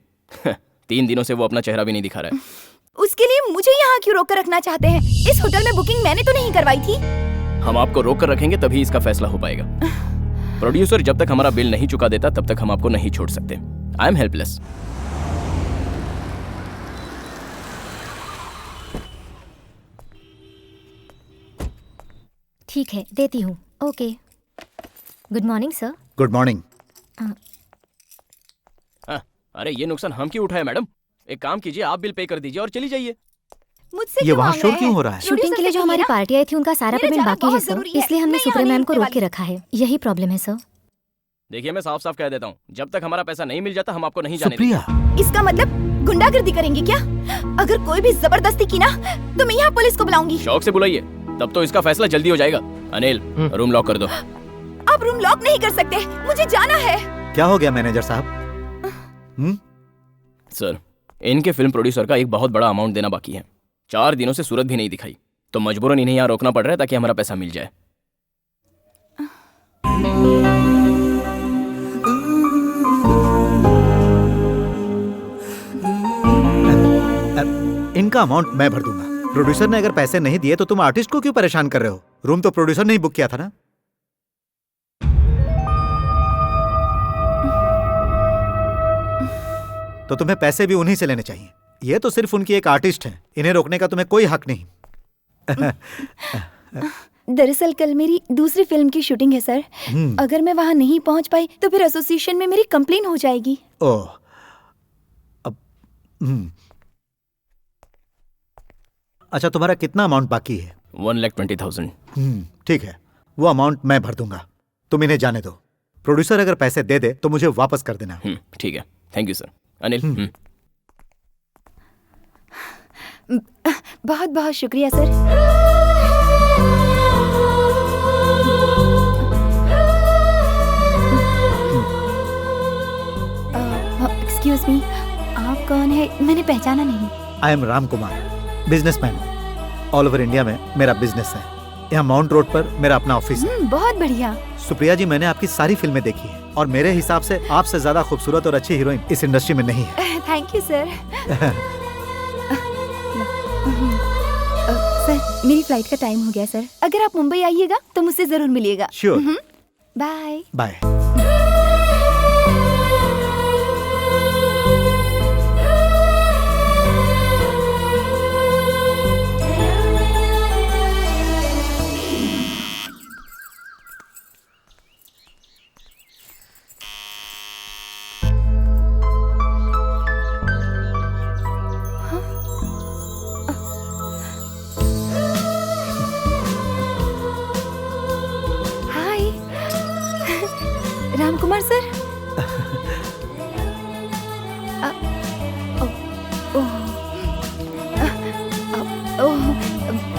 Speaker 9: 3 दिनों से वो अपना चेहरा भी नहीं दिखा रहा है।
Speaker 7: उसके लिए मुझे यहाँ क्यों रोक कर रखना चाहते हैं? इस होटल में बुकिंग मैंने तो नहीं करवाई थी।
Speaker 9: हम आपको रोक कर रखेंगे तभी इसका फैसला हो पाएगा। प्रोड्यूसर जब तक हमारा बिल नहीं चुका देता तब तक हम आपको नहीं छोड़ सकते। I am helpless.
Speaker 5: ठीक है, देती हूँ। Okay. Good morning sir.
Speaker 3: Good morning.
Speaker 9: अरे ये नुकसान हम क्यों उठाए मैडम? एक काम कीजिए, आप बिल पे कर दीजिए और चली जाइए।
Speaker 7: मुझसे
Speaker 3: ये
Speaker 7: क्यों
Speaker 3: वहाँ
Speaker 7: मांग
Speaker 3: शोर
Speaker 7: रहे
Speaker 3: क्यों
Speaker 7: हैं?
Speaker 3: हो रहा है?
Speaker 5: शूटिंग के लिए जो हमारी पार्टी आई थी उनका सारा
Speaker 7: मेरा
Speaker 5: पेमेंट
Speaker 7: जाना
Speaker 5: बाकी है
Speaker 7: बहुत
Speaker 5: सर,
Speaker 7: जरूरी है।
Speaker 5: इसलिए हमने
Speaker 7: मैं यहाँ
Speaker 5: सुपर मैम
Speaker 7: नहीं
Speaker 5: को
Speaker 7: रुकने
Speaker 5: रोक के
Speaker 7: वाली।
Speaker 5: रखा है। यही प्रॉब्लम है सर।
Speaker 9: देखिए मैं साफ साफ कह देता हूँ, जब तक हमारा पैसा नहीं मिल जाता हम आपको नहीं जाने
Speaker 3: सुप्रिया,
Speaker 7: इसका मतलब गुंडागर्दी करेंगे क्या? अगर कोई भी जबरदस्ती की ना तो मैं यहाँ पुलिस को बुलाऊंगी।
Speaker 9: शौक से बुलाइए, तब तो इसका फैसला जल्दी हो जाएगा। अनिल, रूम लॉक कर दो।
Speaker 7: आप रूम लॉक नहीं कर सकते, मुझे जाना है।
Speaker 3: क्या हो गया मैनेजर साहब?
Speaker 9: सर, इनके फिल्म प्रोड्यूसर का एक बहुत बड़ा अमाउंट देना बाकी है। 4 दिनों से सूरत भी नहीं दिखाई, तो मजबूरन इन्हें यहाँ रोकना पड़ रहा है ताकि हमारा पैसा मिल जाए।
Speaker 3: इनका अमाउंट मैं भर दूंगा। प्रोड्यूसर ने अगर पैसे नहीं दिए तो तुम आर्टिस्ट को क्यों परेशान कर रहे हो? रूम तो प्रोड्यूसर ने ही बुक किया था ना। तो तुम्हें पैसे भी उन्हीं से लेने चाहिए। ये तो सिर्फ उनकी एक आर्टिस्ट है, इन्हें रोकने का तुम्हें कोई हक नहीं।
Speaker 7: दरअसल कल मेरी दूसरी फिल्म की शूटिंग है सर। अगर मैं वहाँ नहीं पहुँच पाई तो फिर एसोसिएशन में मेरी कंप्लेन हो जाएगी।
Speaker 3: ओह, अब अच्छा, तुम्हारा कितना अमाउंट बाकी है?
Speaker 9: 1,20,000।
Speaker 3: ठीक है, वो अमाउंट मैं भर दूंगा। तुम इन्हें जाने दो। प्रोड्यूसर अगर पैसे दे दे तो मुझे वापस कर देना।
Speaker 9: ठीक है, थैंक यू सर। अनिल,
Speaker 7: बहुत बहुत शुक्रिया सर। एक्सक्यूज मी, आप कौन है? मैंने पहचाना नहीं।
Speaker 3: I am Ram Kumar, businessman हूँ। ऑल ओवर इंडिया में मेरा बिजनेस है। यहाँ माउंट रोड पर मेरा अपना ऑफिस है।
Speaker 7: बहुत बढ़िया।
Speaker 3: सुप्रिया जी, मैंने आपकी सारी फिल्में देखी है और मेरे हिसाब से आपसे ज्यादा खूबसूरत और अच्छी हीरोइन इस इंडस्ट्री में नहीं है।
Speaker 7: Thank you sir. सर, मेरी फ्लाइट का टाइम हो गया सर। अगर आप मुंबई आइएगा तो मुझसे जरूर मिलिएगा।
Speaker 3: Sure.
Speaker 7: Bye
Speaker 3: bye.
Speaker 7: Ram Kumar sir.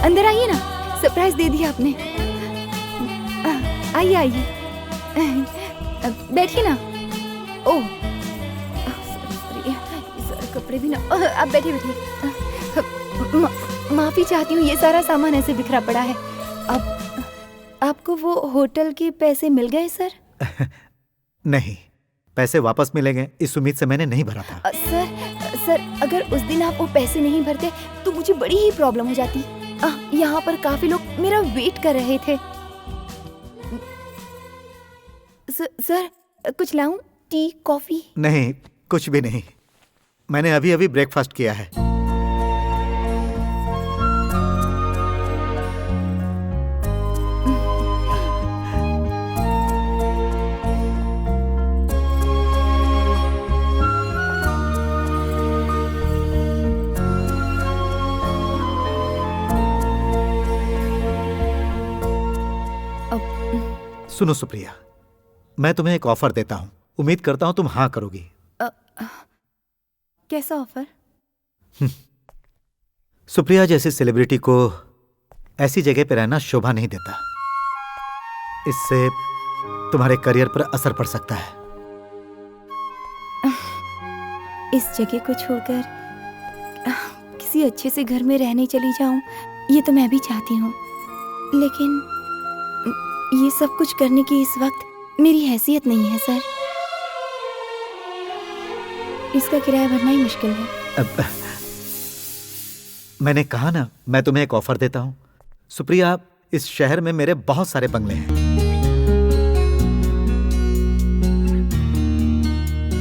Speaker 7: अंदर आइए ना, सरप्राइज दे दिया आपने। आइए आइए, बैठिए ना। ओह सारे कपड़े भी ना। आप बैठिए बैठिए। माफी चाहती हूँ, ये सारा सामान ऐसे बिखरा पड़ा है। अब आपको वो होटल के पैसे मिल गए सर?
Speaker 3: नहीं, पैसे वापस मिलेंगे इस उम्मीद से मैंने नहीं भरा था।
Speaker 7: सर अगर उस दिन आप वो पैसे नहीं भरते तो मुझे बड़ी ही प्रॉब्लम हो जाती। यहाँ पर काफी लोग मेरा वेट कर रहे थे। सर कुछ लाऊं? T, coffee?
Speaker 3: नहीं, कुछ भी नहीं। मैंने अभी अभी ब्रेकफास्ट किया है। सुनो सुप्रिया, मैं तुम्हें एक ऑफर देता हूं। उम्मीद करता हूं तुम हाँ करोगी।
Speaker 7: कैसा ऑफर?
Speaker 3: सुप्रिया जैसी सेलिब्रिटी को ऐसी जगह पर रहना शोभा नहीं देता। इससे तुम्हारे करियर पर असर पड़ सकता है।
Speaker 7: इस जगह को छोड़कर किसी अच्छे से घर में रहने चली जाऊं, ये तो मैं भी चाहती हूँ, लेकिन ये सब कुछ करने की इस वक्त मेरी हैसियत नहीं है सर। इसका किराया भरना ही मुश्किल है।
Speaker 3: मैंने कहा ना, मैं तुम्हें एक ऑफर देता हूं। सुप्रिया, इस शहर में मेरे बहुत सारे बंगले हैं।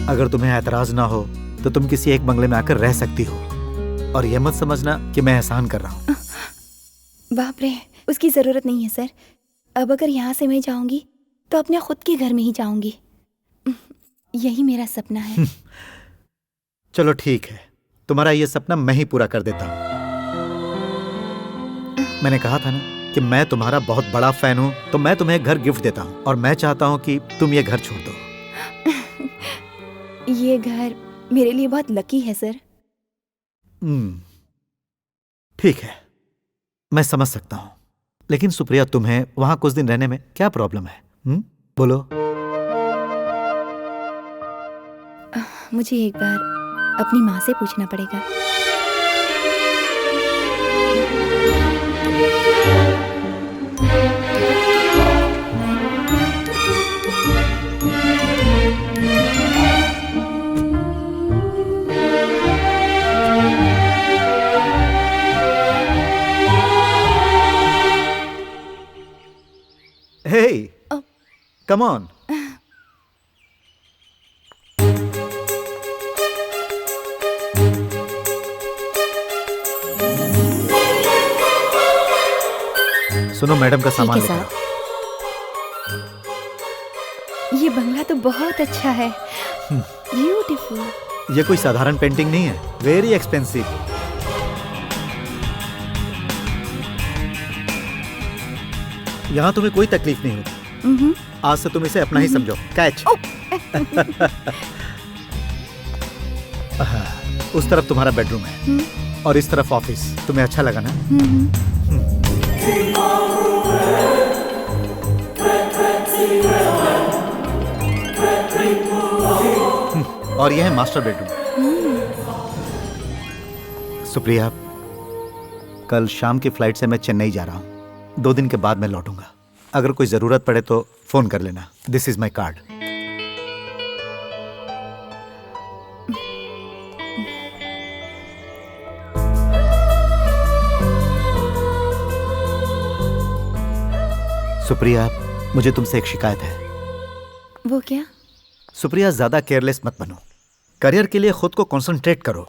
Speaker 3: अगर तुम्हें ऐतराज ना हो तो तुम किसी एक बंगले में आकर रह सकती हो, और यह मत समझना कि मैं एहसान कर रहा हूँ।
Speaker 7: बाप रे, उसकी जरूरत नहीं है सर। अब अगर यहाँ से मैं जाऊंगी तो अपने खुद के घर में ही जाऊंगी। यही मेरा सपना है।
Speaker 3: चलो ठीक है, तुम्हारा ये सपना मैं ही पूरा कर देता हूँ। मैंने कहा था ना कि मैं तुम्हारा बहुत बड़ा फैन हूँ, तो मैं तुम्हें एक घर गिफ्ट देता हूँ, और मैं चाहता हूँ कि तुम ये घर छोड़ दो।
Speaker 7: ये घर मेरे लिए बहुत लकी है सर।
Speaker 3: ठीक है, मैं समझ सकता हूँ, लेकिन सुप्रिया तुम्हें वहां कुछ दिन रहने में क्या प्रॉब्लम है? बोलो।
Speaker 7: मुझे एक बार अपनी माँ से पूछना पड़ेगा।
Speaker 3: Hey, come on. सुनो, मैडम का सामान
Speaker 7: ठीक है
Speaker 3: लेकर आओ।
Speaker 7: ये बंगला तो बहुत अच्छा है। ब्यूटीफुल।
Speaker 3: ये कोई साधारण पेंटिंग नहीं है, वेरी एक्सपेंसिव। यहाँ तुम्हें कोई तकलीफ नहीं होगी। आज से तुम इसे अपना ही समझो। कैच। उस तरफ तुम्हारा बेडरूम है और इस तरफ ऑफिस। तुम्हें अच्छा लगा ना? और यह है मास्टर बेडरूम। सुप्रिया, कल शाम की फ्लाइट से मैं चेन्नई जा रहा हूँ। 2 दिन के बाद मैं लौटूंगा। अगर कोई जरूरत पड़े तो फोन कर लेना। This is my card. Supriya, मुझे तुमसे एक शिकायत है।
Speaker 7: वो क्या?
Speaker 3: सुप्रिया, ज्यादा केयरलेस मत बनो। करियर के लिए खुद को कंसंट्रेट करो।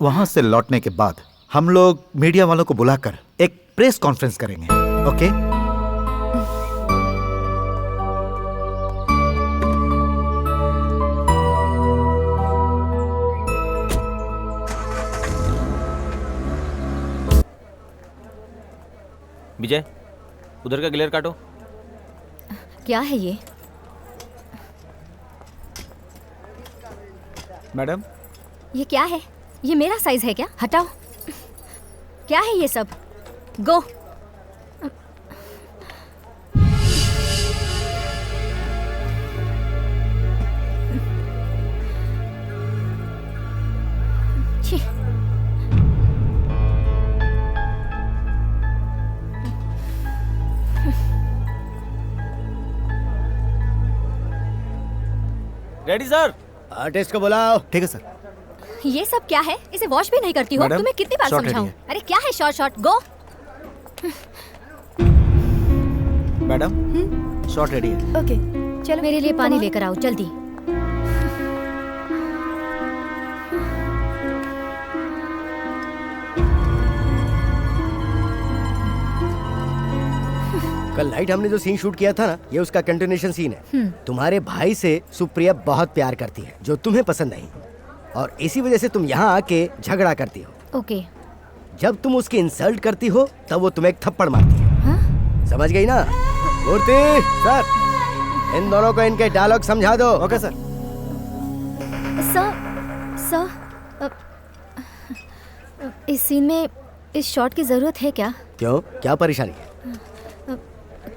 Speaker 3: वहां से लौटने के बाद हम लोग मीडिया वालों को बुलाकर एक प्रेस कॉन्फ्रेंस करेंगे, ओके?
Speaker 1: विजय, उधर का ग्लेयर काटो।
Speaker 5: क्या है ये?
Speaker 2: मैडम,
Speaker 5: ये क्या है? ये मेरा साइज है क्या? हटाओ। क्या है ये सब? गो। छी।
Speaker 1: Ready sir.
Speaker 4: आर्टिस्ट को बुलाओ।
Speaker 3: ठीक है सर।
Speaker 5: ये सब क्या है? इसे वॉश भी नहीं करती हो?
Speaker 2: मैडम,
Speaker 5: तुम्हें कितनी बार
Speaker 2: शॉट
Speaker 5: समझाऊं?
Speaker 2: रेडी
Speaker 5: अरे क्या है शॉर्ट शॉर्ट? गो।
Speaker 2: मैडम, शॉट रेडी है।
Speaker 7: ओके, चलो
Speaker 5: मेरे लिए पानी लेकर आओ जल्दी।
Speaker 4: कल नाइट हमने जो सीन शूट किया था ना, ये उसका कंटिन्यूएशन सीन है। तुम्हारे भाई से सुप्रिया बहुत प्यार करती है, जो तुम्हें पसंद नहीं, और इसी वजह से तुम यहाँ आके झगड़ा करती हो।
Speaker 5: ओके।
Speaker 4: जब तुम उसकी इंसल्ट करती हो तब वो तुम्हें एक थप्पड़ मारती है।
Speaker 5: हाँ?
Speaker 4: समझ गई ना? मूर्ति सर, इन दोनों को इनके डायलॉग समझा दो।
Speaker 2: Okay sir.
Speaker 5: सर, इस सीन में इस शॉट की जरूरत है क्या?
Speaker 4: क्यों, क्या परेशानी है?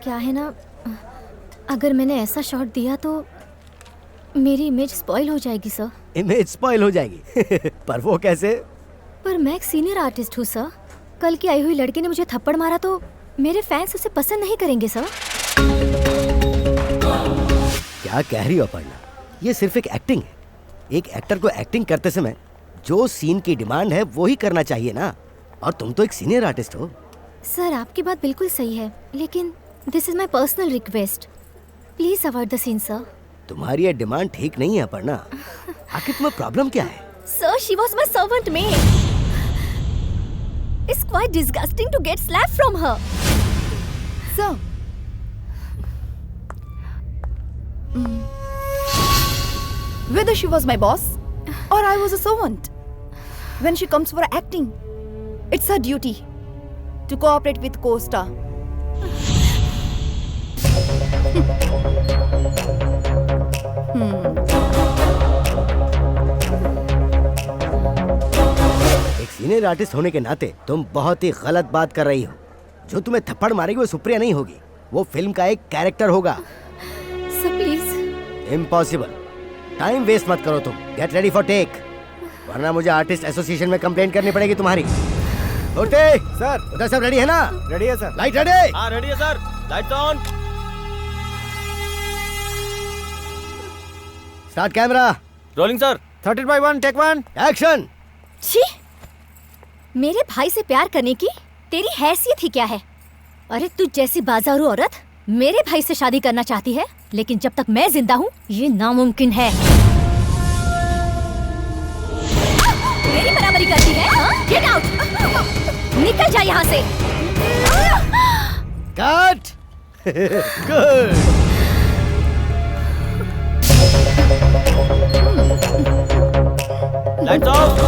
Speaker 5: क्या है ना, अगर मैंने ऐसा शॉट दिया तो मेरी इमेज स्पॉइल हो जाएगी सर।
Speaker 4: इमेज स्पॉइल हो जाएगी? पर वो कैसे?
Speaker 5: पर मैं एक सीनियर आर्टिस्ट हूँ सर। कल की आई हुई लड़की ने मुझे थप्पड़ मारा तो मेरे फैंस उसे पसंद नहीं करेंगे सर।
Speaker 4: क्या कह रही हो अपर्णा? ये सिर्फ एक एक्टिंग है। एक एक्टर को एक्टिंग करते समय जो सीन की डिमांड है वो ही करना चाहिए ना। और तुम तो एक सीनियर आर्टिस्ट हो।
Speaker 5: सर आपकी बात बिल्कुल सही है, लेकिन this is my personal request, please avoid the scene sir.
Speaker 4: तुम्हारी ये डिमांड ठीक नहीं है अपर्णा। आखिर तुम्हें प्रॉब्लम क्या है?
Speaker 5: Sir, she was my servant maid. It's quite disgusting to get slapped from her.
Speaker 7: Sir. Whether she was my boss or I was a servant, when she comes for acting, it's her duty to cooperate with co-star.
Speaker 4: एक सीनियर आर्टिस्ट होने के नाते तुम बहुत ही गलत बात कर रही हो। जो तुम्हें थप्पड़ मारेगी वो सुप्रिया नहीं होगी, वो फिल्म का एक कैरेक्टर होगा।
Speaker 5: Sir, please.
Speaker 4: Impossible. Time waste मत करो तुम। गेट रेडी फॉर टेक, वरना मुझे आर्टिस्ट एसोसिएशन में कंप्लेंट करनी पड़ेगी तुम्हारी। ओके
Speaker 2: सर,
Speaker 4: उधर सब रेडी है ना?
Speaker 2: रेडी है सर।
Speaker 4: Light ready?
Speaker 1: हाँ रेडी है sir, lights on.
Speaker 4: Start camera.
Speaker 1: Rolling sir.
Speaker 2: 13/1 take 1
Speaker 4: action.
Speaker 5: छी, मेरे भाई से प्यार करने की तेरी हैसियत ही क्या है? अरे तू जैसी बाजारू औरत मेरे भाई से शादी करना चाहती है, लेकिन जब तक मैं जिंदा हूँ ये नामुमकिन है। मेरी बराबरी करती है? गेट आउट, निकल जा यहाँ से।
Speaker 4: कट। गुड।
Speaker 1: Lights off.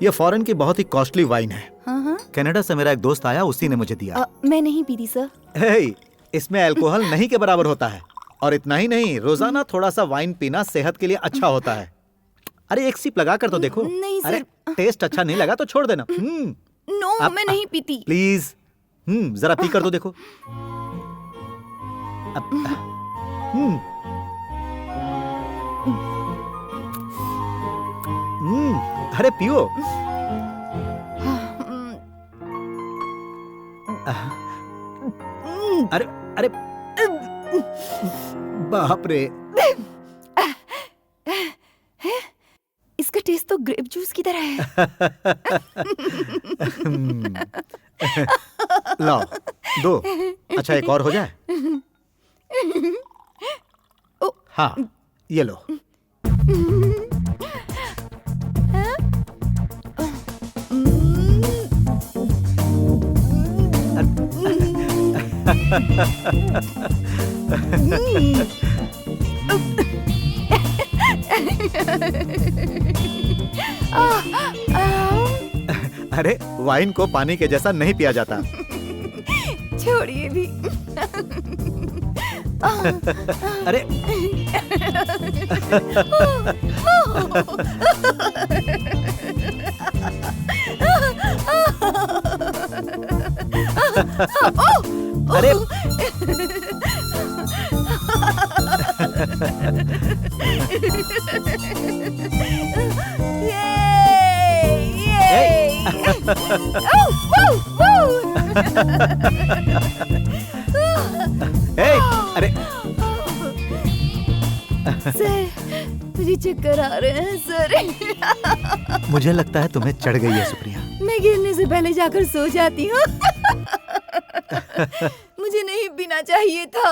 Speaker 3: ये फॉरेन की बहुत ही कॉस्टली वाइन है।
Speaker 7: हाँ।
Speaker 3: कनाडा से मेरा एक दोस्त आया, उसी ने मुझे दिया।
Speaker 7: मैं नहीं पीती सर।
Speaker 3: हे, इसमें अल्कोहल नहीं के बराबर होता है। और इतना ही नहीं, रोजाना थोड़ा सा वाइन पीना सेहत के लिए अच्छा होता है। अरे एक सिप लगा कर तो देखो।
Speaker 7: नहीं
Speaker 3: अरे
Speaker 7: सर।
Speaker 3: टेस्ट अच्छा नहीं लगा तो छोड़ देना।
Speaker 7: नो, मैं नहीं पीती।
Speaker 3: प्लीज जरा पी कर तो देखो। अरे पियो। अरे अरे बाप रे।
Speaker 7: इसका टेस्ट तो ग्रेप जूस की तरह है।
Speaker 3: लो दो। अच्छा एक और हो जाए। हाँ ये लो। अरे वाइन को पानी के जैसा नहीं पिया जाता।
Speaker 7: छोड़िए भी।
Speaker 3: अरे अरे अरे
Speaker 7: सर, मुझे चक्कर आ रहे हैं सर।
Speaker 3: मुझे लगता है तुम्हें चढ़ गई है सुप्रिया।
Speaker 7: मैं गिरने से पहले जाकर सो जाती हूँ। मुझे नहीं पीना चाहिए था।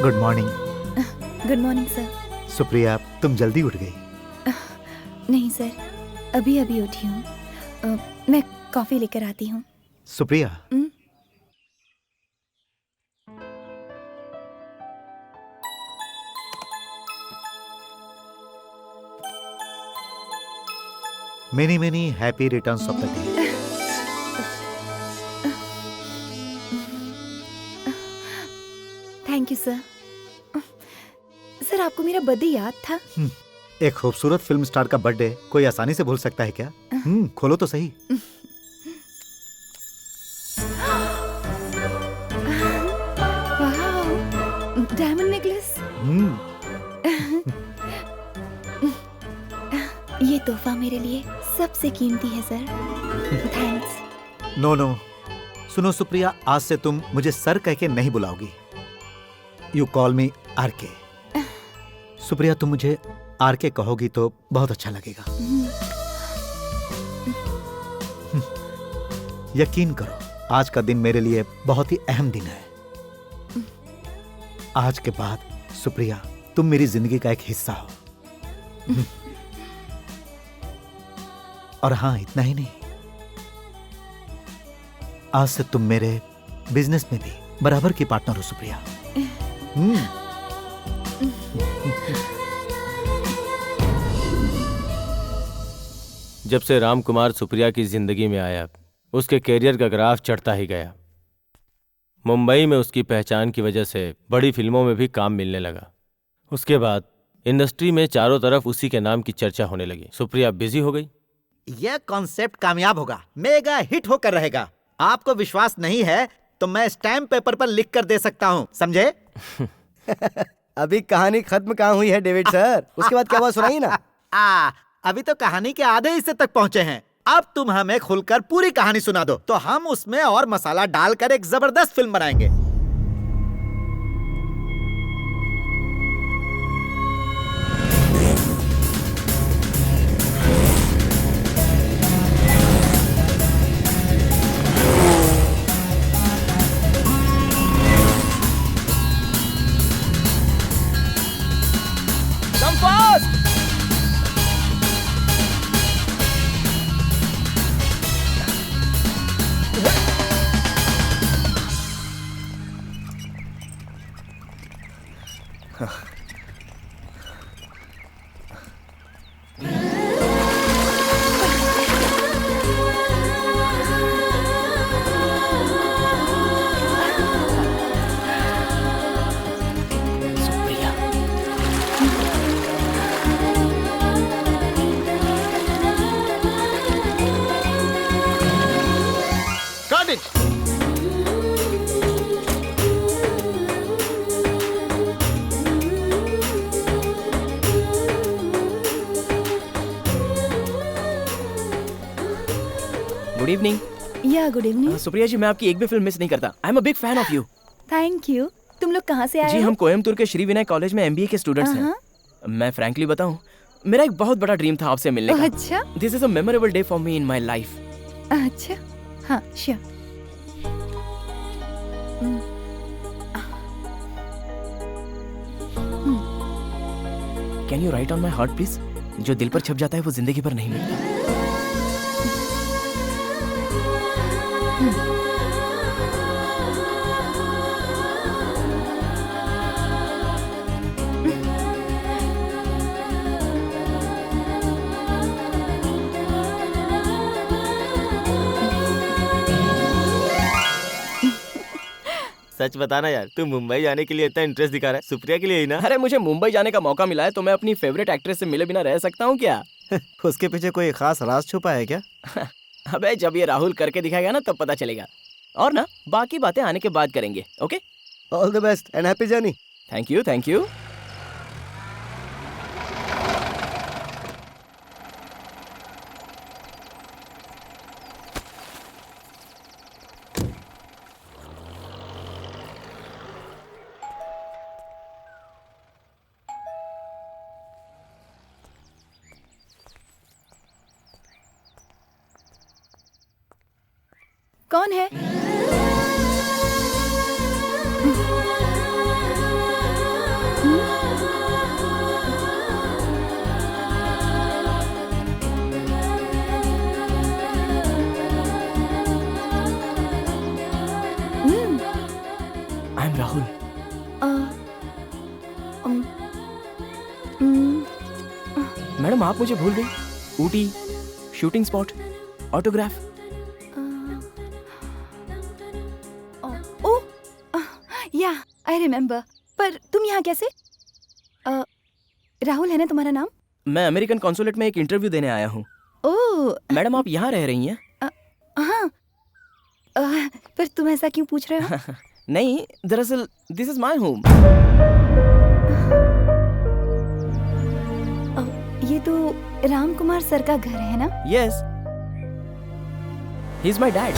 Speaker 3: Good morning.
Speaker 7: Good morning sir.
Speaker 3: Supriya, तुम जल्दी उठ गई।
Speaker 7: नहीं सर, अभी अभी उठी हूँ। मैं कॉफी लेकर आती हूँ।
Speaker 3: Supriya, many many happy returns of the day.
Speaker 7: Thank you sir. Sir, आपको मेरा बर्थडे याद था?
Speaker 3: एक खूबसूरत फिल्म स्टार का बर्थडे कोई आसानी से भूल सकता है क्या? खोलो तो सही।
Speaker 7: वाह, डायमंड नेकलेस। ये तोहफा मेरे लिए सबसे कीमती है सर। थैंक्स।
Speaker 3: नो नो, सुनो सुप्रिया, आज से तुम मुझे सर कह के नहीं बुलाओगी। You call me RK. Supriya, तुम मुझे आरके कहोगी तो बहुत अच्छा लगेगा। यकीन करो, आज का दिन मेरे लिए बहुत ही अहम दिन है। आज के बाद सुप्रिया, तुम मेरी जिंदगी का एक हिस्सा हो। और हाँ, इतना ही नहीं, आज से तुम मेरे बिजनेस में भी बराबर की पार्टनर हो सुप्रिया।
Speaker 1: जब से राम कुमार सुप्रिया की जिंदगी में आया, उसके कैरियर का ग्राफ चढ़ता ही गया। मुंबई में उसकी पहचान की वजह से बड़ी फिल्मों में भी काम मिलने लगा। उसके बाद इंडस्ट्री में चारों तरफ उसी के नाम की चर्चा होने लगी। सुप्रिया बिजी हो गई।
Speaker 3: यह कॉन्सेप्ट कामयाब होगा, मेगा हिट होकर रहेगा। आपको विश्वास नहीं है तो मैं स्टैम्प पेपर पर लिख कर दे सकता हूँ, समझे?
Speaker 4: अभी कहानी खत्म कहाँ हुई है डेविड सर? उसके बाद क्या हुआ सुनाइए ना।
Speaker 3: अभी तो कहानी के आधे हिस्से तक पहुंचे हैं। अब तुम हमें खुलकर पूरी कहानी सुना दो, तो हम उसमें और मसाला डालकर एक जबरदस्त फिल्म बनाएंगे।
Speaker 9: Fast.
Speaker 3: Got it.
Speaker 9: Good evening.
Speaker 7: या गुड इवनिंग।
Speaker 9: सुप्रिया जी, मैं आपकी एक भी फिल्म मिस नहीं करता। I am a big fan of you.
Speaker 7: Thank you. तुम लोग कहाँ से आए
Speaker 9: जी,
Speaker 7: हो?
Speaker 9: हम कोयम्बतूर के श्री विनायक कॉलेज में एमबीए के स्टूडेंट्स हैं। मैं फ्रैंकली बताऊं, मेरा एक बहुत बड़ा ड्रीम था आपसे मिलने का।
Speaker 7: अच्छा
Speaker 9: this is a memorable day for me in my life.
Speaker 7: अच्छा, हाँ sure.
Speaker 9: Can you right on my heart please? जो दिल पर छप जाता है वो जिंदगी भर नहीं मिलता।
Speaker 1: सच बताना यार, तू मुंबई जाने के लिए इतना इंटरेस्ट दिखा रहा है, सुप्रिया के लिए ही ना?
Speaker 9: अरे मुझे मुंबई जाने का मौका मिला है तो मैं अपनी फेवरेट एक्ट्रेस से मिले बिना रह सकता हूँ क्या?
Speaker 2: उसके पीछे कोई खास राज छुपा है क्या?
Speaker 9: अबे जब ये राहुल करके दिखाएगा ना तब पता चलेगा। और ना बाकी बातें आने के बाद करेंगे। Okay,
Speaker 4: all the best and happy journey.
Speaker 9: Thank you thank you.
Speaker 7: कौन है?
Speaker 9: I am Rahul. मैडम आप मुझे भूल गई? Ooty, shooting spot, autograph.
Speaker 7: या आई रिमेम्बर। पर तुम यहाँ कैसे? राहुल है ना तुम्हारा नाम?
Speaker 9: मैं अमेरिकन कॉन्सुलेट में एक इंटरव्यू देने आया हूँ।
Speaker 7: ओह
Speaker 9: मैडम आप यहाँ रह रही हैं?
Speaker 7: हाँ। पर तुम ऐसा क्यों पूछ रहे हो?
Speaker 9: नहीं, दरअसल दिस इज माय होम।
Speaker 7: ये तो राम कुमार सर का घर है ना?
Speaker 9: Yes, he is my dad.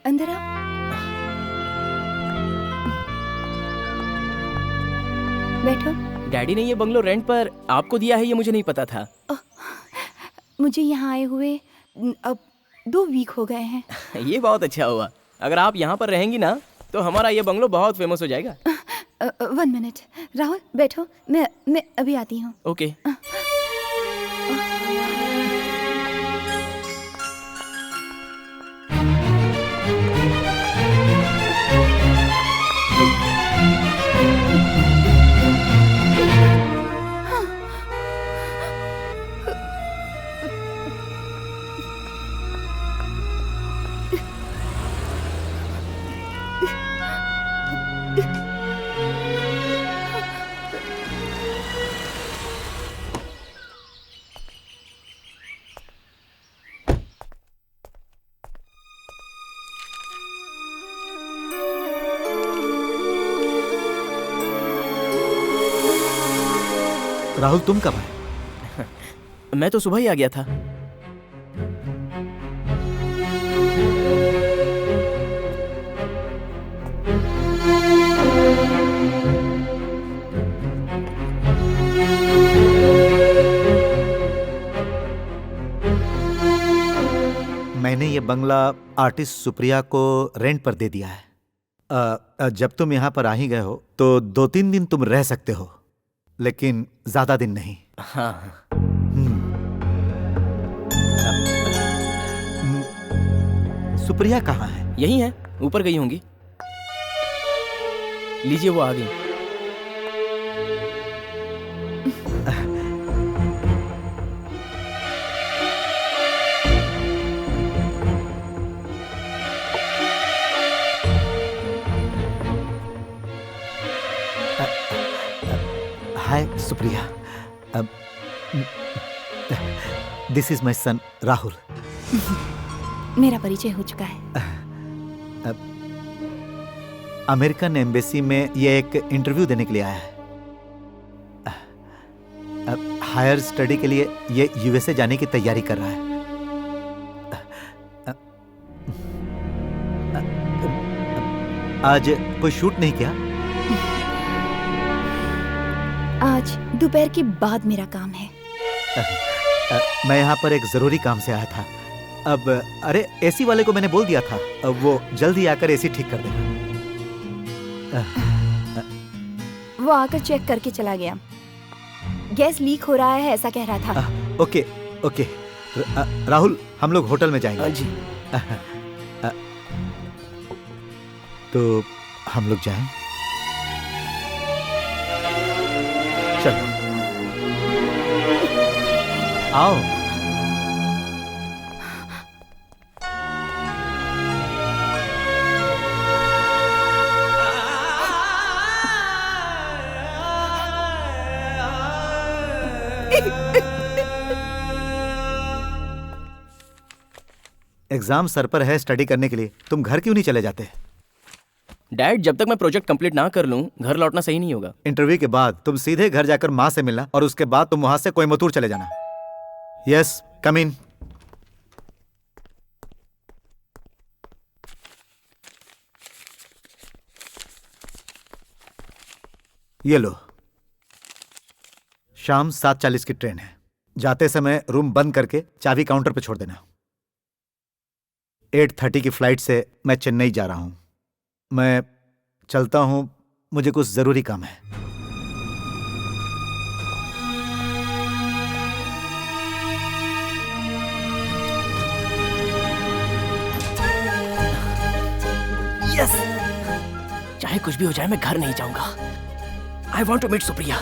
Speaker 7: अंदर आओ। बैठो।
Speaker 9: डैडी ने ये बंगलो रेंट पर आपको दिया है, ये मुझे नहीं पता था।
Speaker 7: मुझे यहाँ आए हुए अब 2 वीक हो गए हैं।
Speaker 9: ये बहुत अच्छा हुआ। अगर आप यहाँ पर रहेंगी ना तो हमारा ये बंगलो बहुत फेमस हो जाएगा।
Speaker 7: 1 मिनट राहुल, बैठो। मैं अभी आती हूँ।
Speaker 9: ओके।
Speaker 3: राहुल तुम कब आए?
Speaker 9: मैं तो सुबह ही आ गया था।
Speaker 3: बंगला आर्टिस्ट सुप्रिया को रेंट पर दे दिया है। जब तुम यहाँ पर आ ही गए हो तो 2-3 दिन तुम रह सकते हो, लेकिन ज्यादा दिन नहीं।
Speaker 9: हाँ।
Speaker 3: सुप्रिया कहाँ है?
Speaker 9: यही है, ऊपर गई होंगी। लीजिए, वो आ गई।
Speaker 3: Hi Supriya, this is my son Rahul.
Speaker 7: मेरा परिचय हो चुका है।
Speaker 3: अमेरिकन एम्बेसी में ये एक इंटरव्यू देने के लिए आया है। हायर स्टडी के लिए ये यूएसए जाने की तैयारी कर रहा है। आज कोई शूट नहीं किया?
Speaker 7: आज दोपहर के बाद मेरा काम है।
Speaker 3: मैं यहाँ पर एक जरूरी काम से आया था। अब अरे एसी वाले को मैंने बोल दिया था, अब वो जल्दी आकर एसी ठीक कर देगा।
Speaker 7: वो आकर चेक करके चला गया। गैस लीक हो रहा है ऐसा कह रहा था।
Speaker 3: ओके ओके राहुल, हम लोग होटल में जाएंगे।
Speaker 9: जी।
Speaker 3: तो हम लोग जाएं? चलो आओ। एग्जाम सर पर है, स्टडी करने के लिए तुम घर क्यों नहीं चले जाते?
Speaker 9: डैड, जब तक मैं प्रोजेक्ट कंप्लीट ना कर लूं, घर लौटना सही नहीं होगा।
Speaker 3: इंटरव्यू के बाद तुम सीधे घर जाकर माँ से मिलना और उसके बाद तुम वहां से कोयम्बतूर चले जाना। यस, कम इन। ये लो, शाम 7:40 की ट्रेन है। जाते समय रूम बंद करके चाबी काउंटर पे छोड़ देना। 8:30 की फ्लाइट से मैं चेन्नई जा रहा हूं। मैं चलता हूं, मुझे कुछ जरूरी काम है।
Speaker 9: यस, चाहे कुछ भी हो जाए मैं घर नहीं जाऊंगा। I want to meet Supriya.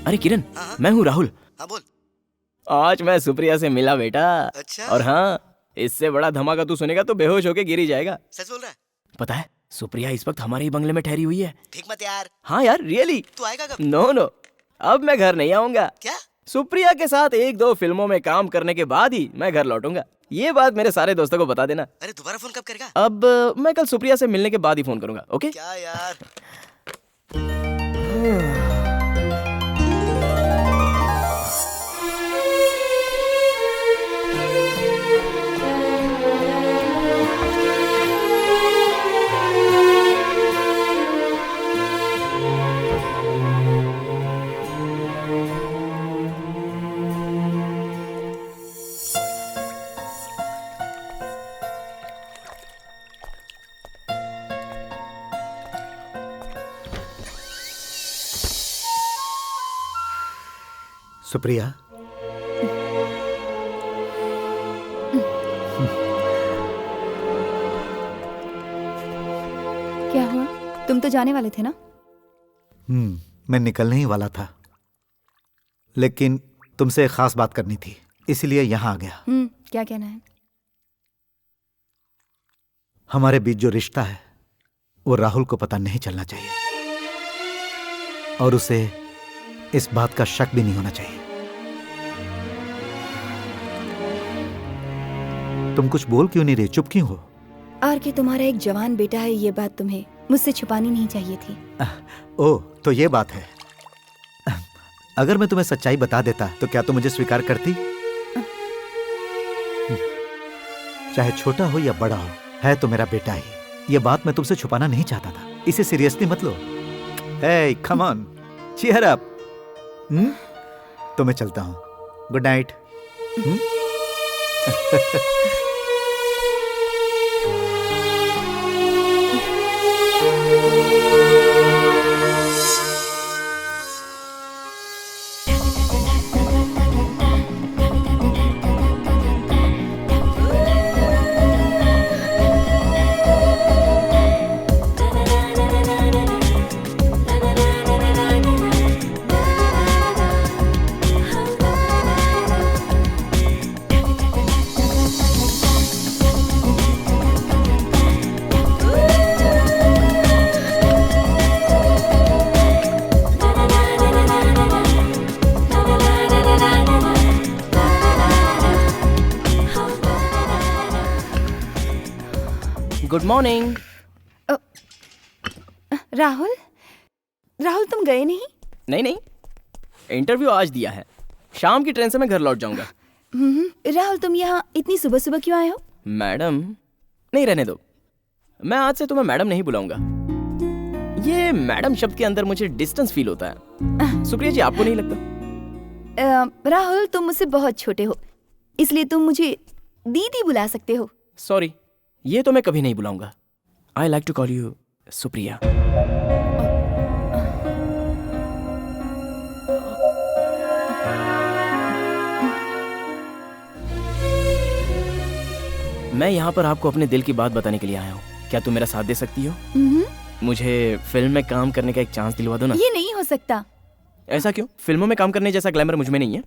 Speaker 9: अरे किरण, मैं हूँ राहुल।
Speaker 8: हाँ बोल।
Speaker 9: आज मैं सुप्रिया से मिला बेटा।
Speaker 8: अच्छा?
Speaker 9: और हाँ, इससे बड़ा धमाका तू सुनेगा तो बेहोश होके गिर ही जाएगा।
Speaker 8: सच बोल रहा है?
Speaker 9: पता है, सुप्रिया इस वक्त हमारे ही बंगले में ठहरी हुई है।
Speaker 8: ठीक मत यार।
Speaker 9: हाँ यार, रियली।
Speaker 8: तू आएगा कब?
Speaker 9: नो, अब मैं घर नहीं आऊंगा।
Speaker 8: क्या?
Speaker 9: सुप्रिया के साथ 1-2 फिल्मों में काम करने के बाद ही मैं घर लौटूंगा। ये बात मेरे सारे दोस्तों को बता देना।
Speaker 8: अरे दोबारा फोन कब करेगा?
Speaker 9: अब मैं कल सुप्रिया से मिलने के बाद ही फोन करूंगा। ओके?
Speaker 8: क्या यार?
Speaker 3: सुप्रिया,
Speaker 7: क्या हुआ? तुम तो जाने वाले थे ना?
Speaker 3: मैं निकलने ही वाला था, लेकिन तुमसे एक खास बात करनी थी, इसीलिए यहां आ गया।
Speaker 7: क्या कहना है?
Speaker 3: हमारे बीच जो रिश्ता है वो राहुल को पता नहीं चलना चाहिए, और उसे इस बात का शक भी नहीं होना चाहिए। तुम कुछ बोल क्यों नहीं रही? चुप क्यों हो?
Speaker 7: और कि तुम्हारा एक जवान बेटा है, ये बात तुम्हें मुझसे छुपानी नहीं चाहिए थी।
Speaker 3: ओह, तो ये बात है। अगर मैं तुम्हें सच्चाई बता देता तो क्या तुम मुझे स्वीकार करती? चाहे छोटा हो या बड़ा हो, है तो मेरा बेटा ही। ये बात मैं तुमसे छुपाना नहीं चाहता था, इसे सीरियसली मत लो। हे कम ऑन, चीयर अप। तो मैं चलता हूँ। Good night.
Speaker 9: Good morning.
Speaker 7: Rahul, Rahul तुम गए नहीं?
Speaker 9: नहीं, इंटरव्यू आज दिया है, शाम की ट्रेन से मैं घर लौट जाऊंगा।
Speaker 7: राहुल तुम यहाँ इतनी सुबह सुबह क्यों आए हो?
Speaker 9: मैडम, नहीं रहने दो, मैं आज से तुम्हें मैडम नहीं बुलाऊंगा। ये मैडम शब्द के अंदर मुझे डिस्टेंस फील होता है। सुप्रिया जी, आपको नहीं लगता?
Speaker 7: राहुल तुम मुझसे बहुत छोटे हो, इसलिए तुम मुझे दीदी बुला सकते हो।
Speaker 9: सॉरी, ये तो मैं कभी नहीं बुलाऊंगा। I like to call you Supriya. मैं यहाँ पर आपको अपने दिल की बात बताने के लिए आया हूँ। क्या तुम मेरा साथ दे सकती हो? मुझे फिल्म में काम करने का एक चांस दिलवा दो ना।
Speaker 7: ये नहीं हो सकता।
Speaker 9: ऐसा क्यों? फिल्मों में काम करने जैसा ग्लैमर मुझ में नहीं है।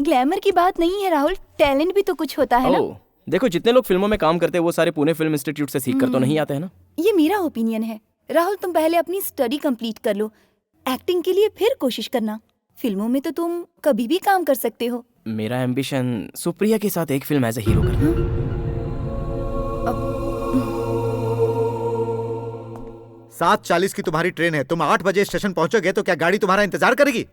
Speaker 7: ग्लैमर की बात नहीं है राहुल, टैलेंट भी तो कुछ होता है ना।
Speaker 9: देखो, जितने लोग फिल्मों में काम करते हैं वो सारे पुणे फिल्म इंस्टीट्यूट से सीख कर तो नहीं आते हैं ना।
Speaker 7: ये मेरा ओपिनियन है। राहुल तुम पहले अपनी स्टडी कंप्लीट कर लो, एक्टिंग के लिए फिर कोशिश करना। फिल्मों में तो तुम कभी भी काम कर सकते हो।
Speaker 9: मेरा एम्बिशन सुप्रिया के साथ एक फिल्म एज ए हीरो करना।
Speaker 3: 7:40 की तुम्हारी ट्रेन है, तुम 8 बजे स्टेशन पहुंचोगे तो क्या गाड़ी तुम्हारा इंतजार करेगी?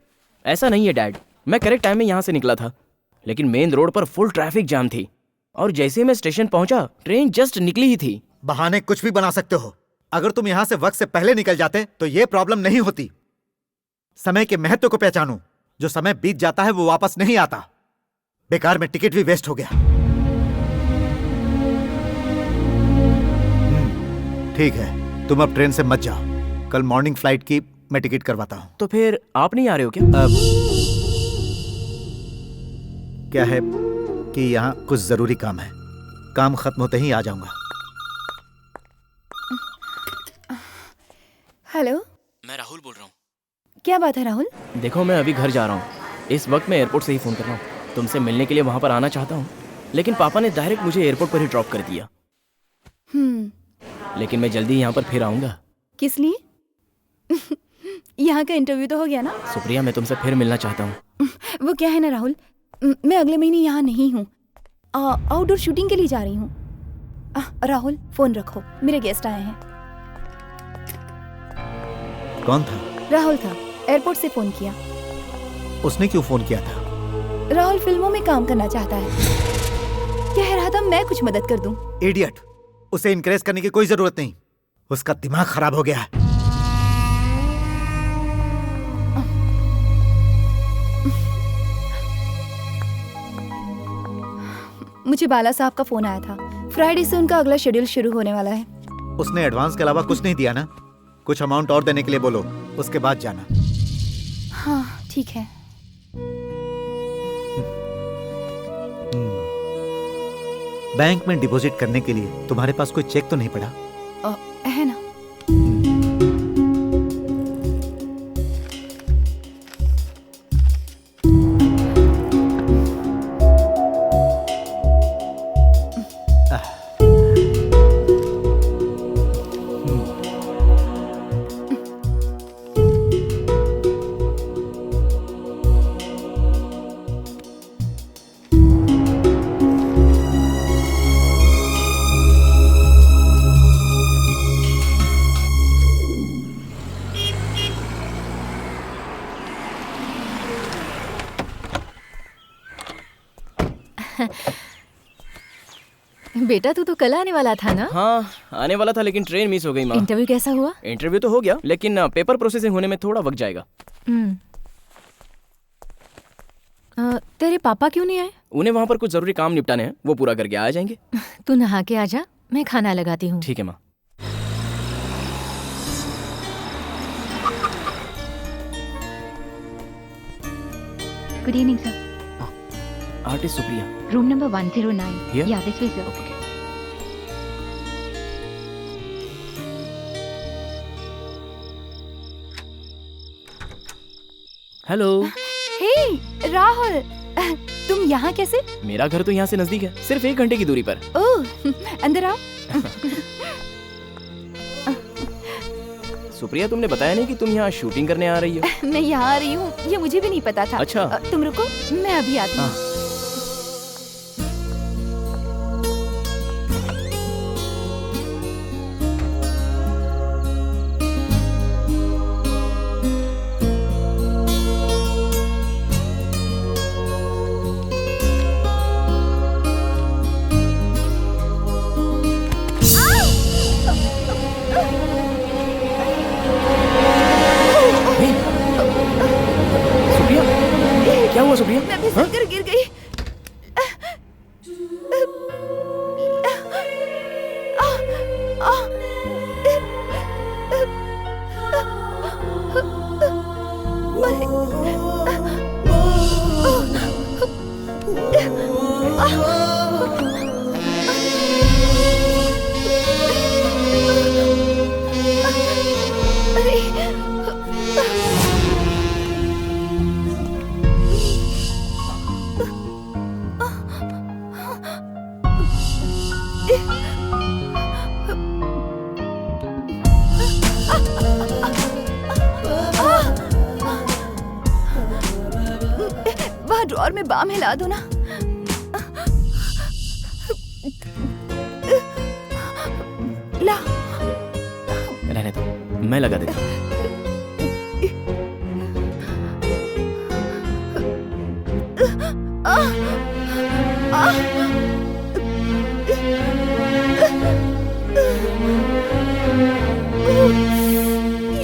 Speaker 9: ऐसा नहीं है डैड, मैं करेक्ट टाइम में यहाँ से निकला था, लेकिन मेन रोड पर फुल ट्रैफिक जाम थी और जैसे मैं स्टेशन पहुंचा ट्रेन जस्ट निकली ही थी।
Speaker 3: बहाने कुछ भी बना सकते हो। अगर तुम यहाँ से वक्त से पहले निकल जाते तो ये प्रॉब्लम नहीं होती। समय के महत्व को पहचानो। जो समय बीत जाता है वो वापस नहीं आता। बेकार में टिकट भी वेस्ट हो गया। ठीक है, तुम अब ट्रेन से मत जाओ। कल मॉर्निंग फ्लाइट की मैं टिकट करवाता हूँ।
Speaker 9: तो फिर आप नहीं आ रहे हो क्या?
Speaker 3: क्या है कि यहाँ कुछ जरूरी काम है। काम खत्म होते ही आ जाऊंगा।
Speaker 7: हेलो,
Speaker 9: मैं राहुल बोल रहा हूँ।
Speaker 7: क्या बात है राहुल?
Speaker 9: देखो, मैं अभी घर जा रहा हूँ। इस वक्त मैं एयरपोर्ट से ही फोन कर रहा हूँ। तुमसे मिलने के लिए वहां पर आना चाहता हूँ, लेकिन पापा ने डायरेक्ट मुझे एयरपोर्ट पर ही ड्रॉप कर दिया। लेकिन मैं जल्दी यहाँ पर फिर आऊंगा।
Speaker 7: किस लिए? यहाँ का इंटरव्यू तो हो गया ना?
Speaker 9: सुप्रिया, मैं तुमसे फिर मिलना चाहता हूँ।
Speaker 7: वो क्या है ना राहुल, मैं अगले महीने यहाँ नहीं हूँ, आउटडोर शूटिंग के लिए जा रही हूँ। राहुल फोन रखो, मेरे गेस्ट आए हैं।
Speaker 3: कौन था?
Speaker 7: राहुल था, एयरपोर्ट से फोन किया।
Speaker 3: उसने क्यों फोन किया था?
Speaker 7: राहुल फिल्मों में काम करना चाहता है, कह रहा था मैं कुछ मदद कर दूं।
Speaker 3: इडियट, उसे इनकरेज करने की कोई जरूरत नहीं। उसका दिमाग खराब हो गया है।
Speaker 7: मुझे बाला साहब का फोन आया था। फ्राइडे से उनका अगला शेड्यूल शुरू होने वाला है।
Speaker 3: उसने एडवांस के अलावा कुछ नहीं दिया ना? कुछ अमाउंट और देने के लिए बोलो, उसके बाद जाना।
Speaker 7: हाँ ठीक है।
Speaker 3: बैंक में डिपॉजिट करने के लिए तुम्हारे पास कोई चेक तो नहीं पड़ा?
Speaker 7: है ना।
Speaker 5: बेटा तू तो कल आने वाला था ना?
Speaker 9: हाँ आने वाला था लेकिन ट्रेन मिस हो गई माँ।
Speaker 5: इंटरव्यू कैसा हुआ?
Speaker 9: इंटरव्यू तो हो गया लेकिन पेपर प्रोसेसिंग होने में थोड़ा वक्त जाएगा।
Speaker 5: तेरे पापा क्यों नहीं आए?
Speaker 9: उन्हें वहाँ पर कुछ जरूरी काम निपटाने हैं, वो पूरा करके आ जाएंगे।
Speaker 5: तू नहा के आजा, मैं खाना लगाती हूँ।
Speaker 9: ठीक है माँ।
Speaker 7: Good evening sir.
Speaker 9: Artist Supriya.
Speaker 7: Room number 109।
Speaker 9: Here?
Speaker 7: या this way sir.
Speaker 9: Okay. Hello.
Speaker 7: Hey Rahul, तुम यहाँ कैसे?
Speaker 9: मेरा घर तो यहाँ से नजदीक है, सिर्फ 1 घंटे की दूरी पर।
Speaker 7: ओह, अंदर आओ।
Speaker 9: सुप्रिया तुमने बताया नहीं कि तुम यहाँ शूटिंग करने आ रही हो?
Speaker 7: मैं यहाँ आ रही हूँ, ये मुझे भी नहीं पता था।
Speaker 9: अच्छा।
Speaker 7: तुम रुको, मैं अभी आती हूँ।
Speaker 9: क्या हुआ सुप्रिया?
Speaker 7: मैं फिसल कर गिर गई। वहाँ ड्रॉर में बाम हिला दो ना। ला।
Speaker 9: रहने दो, मैं लगा देता हूँ।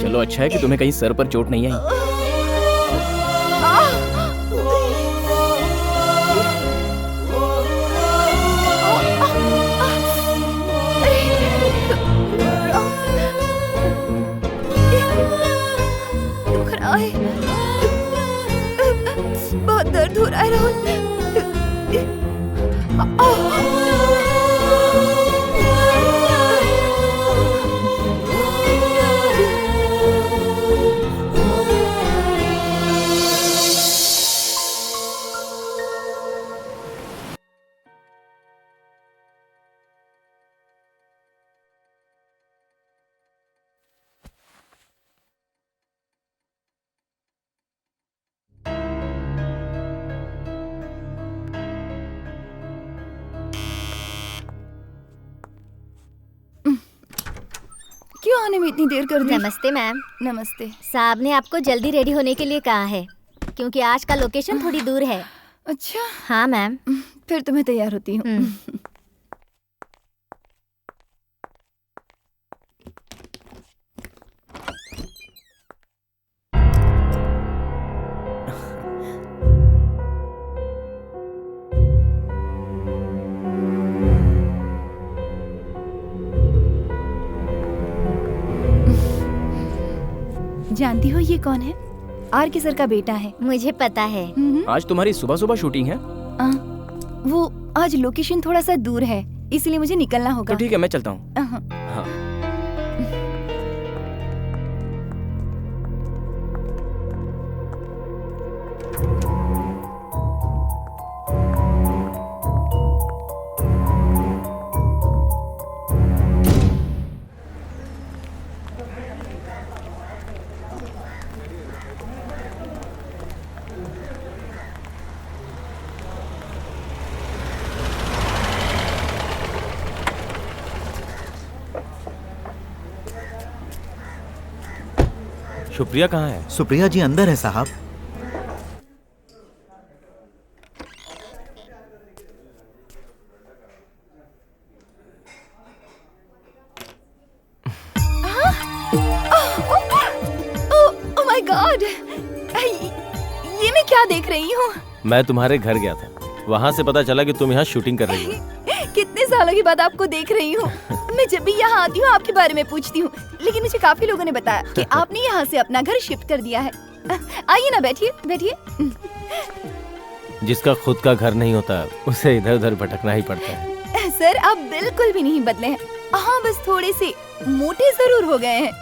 Speaker 9: चलो अच्छा है कि तुम्हें कहीं सर पर चोट नहीं आई।
Speaker 7: बहुत दर्द हो रहा है राहुल। क्यों आने में इतनी देर कर दी?
Speaker 5: नमस्ते मैम।
Speaker 7: नमस्ते।
Speaker 5: साहब ने आपको जल्दी रेडी होने के लिए कहा है क्योंकि आज का लोकेशन थोड़ी दूर है।
Speaker 7: अच्छा।
Speaker 5: हाँ मैम।
Speaker 7: फिर तो मैं तैयार होती हूँ। जानती हो ये कौन है? आर के सर का बेटा है।
Speaker 5: मुझे पता है।
Speaker 9: आज तुम्हारी सुबह सुबह शूटिंग है?
Speaker 7: वो आज लोकेशन थोड़ा सा दूर है इसलिए मुझे निकलना होगा।
Speaker 9: तो ठीक है मैं चलता हूँ। हाँ।
Speaker 1: सुप्रिया कहाँ है?
Speaker 3: सुप्रिया जी अंदर है साहब।
Speaker 7: गॉड, ये मैं क्या देख रही हूँ?
Speaker 1: मैं तुम्हारे घर गया था, वहां से पता चला कि तुम यहाँ शूटिंग कर रही हो।
Speaker 7: कितने सालों के बाद आपको देख रही हूँ। मैं जब भी यहाँ आती हूँ आपके बारे में पूछती हूँ, लेकिन मुझे काफी लोगों ने बताया कि आपने यहाँ से अपना घर शिफ्ट कर दिया है। आइए ना, बैठिए बैठिए।
Speaker 1: जिसका खुद का घर नहीं होता उसे इधर उधर भटकना ही पड़ता है।
Speaker 7: सर आप बिल्कुल भी नहीं बदले हैं। हाँ, बस थोड़े से मोटे जरूर हो गए हैं।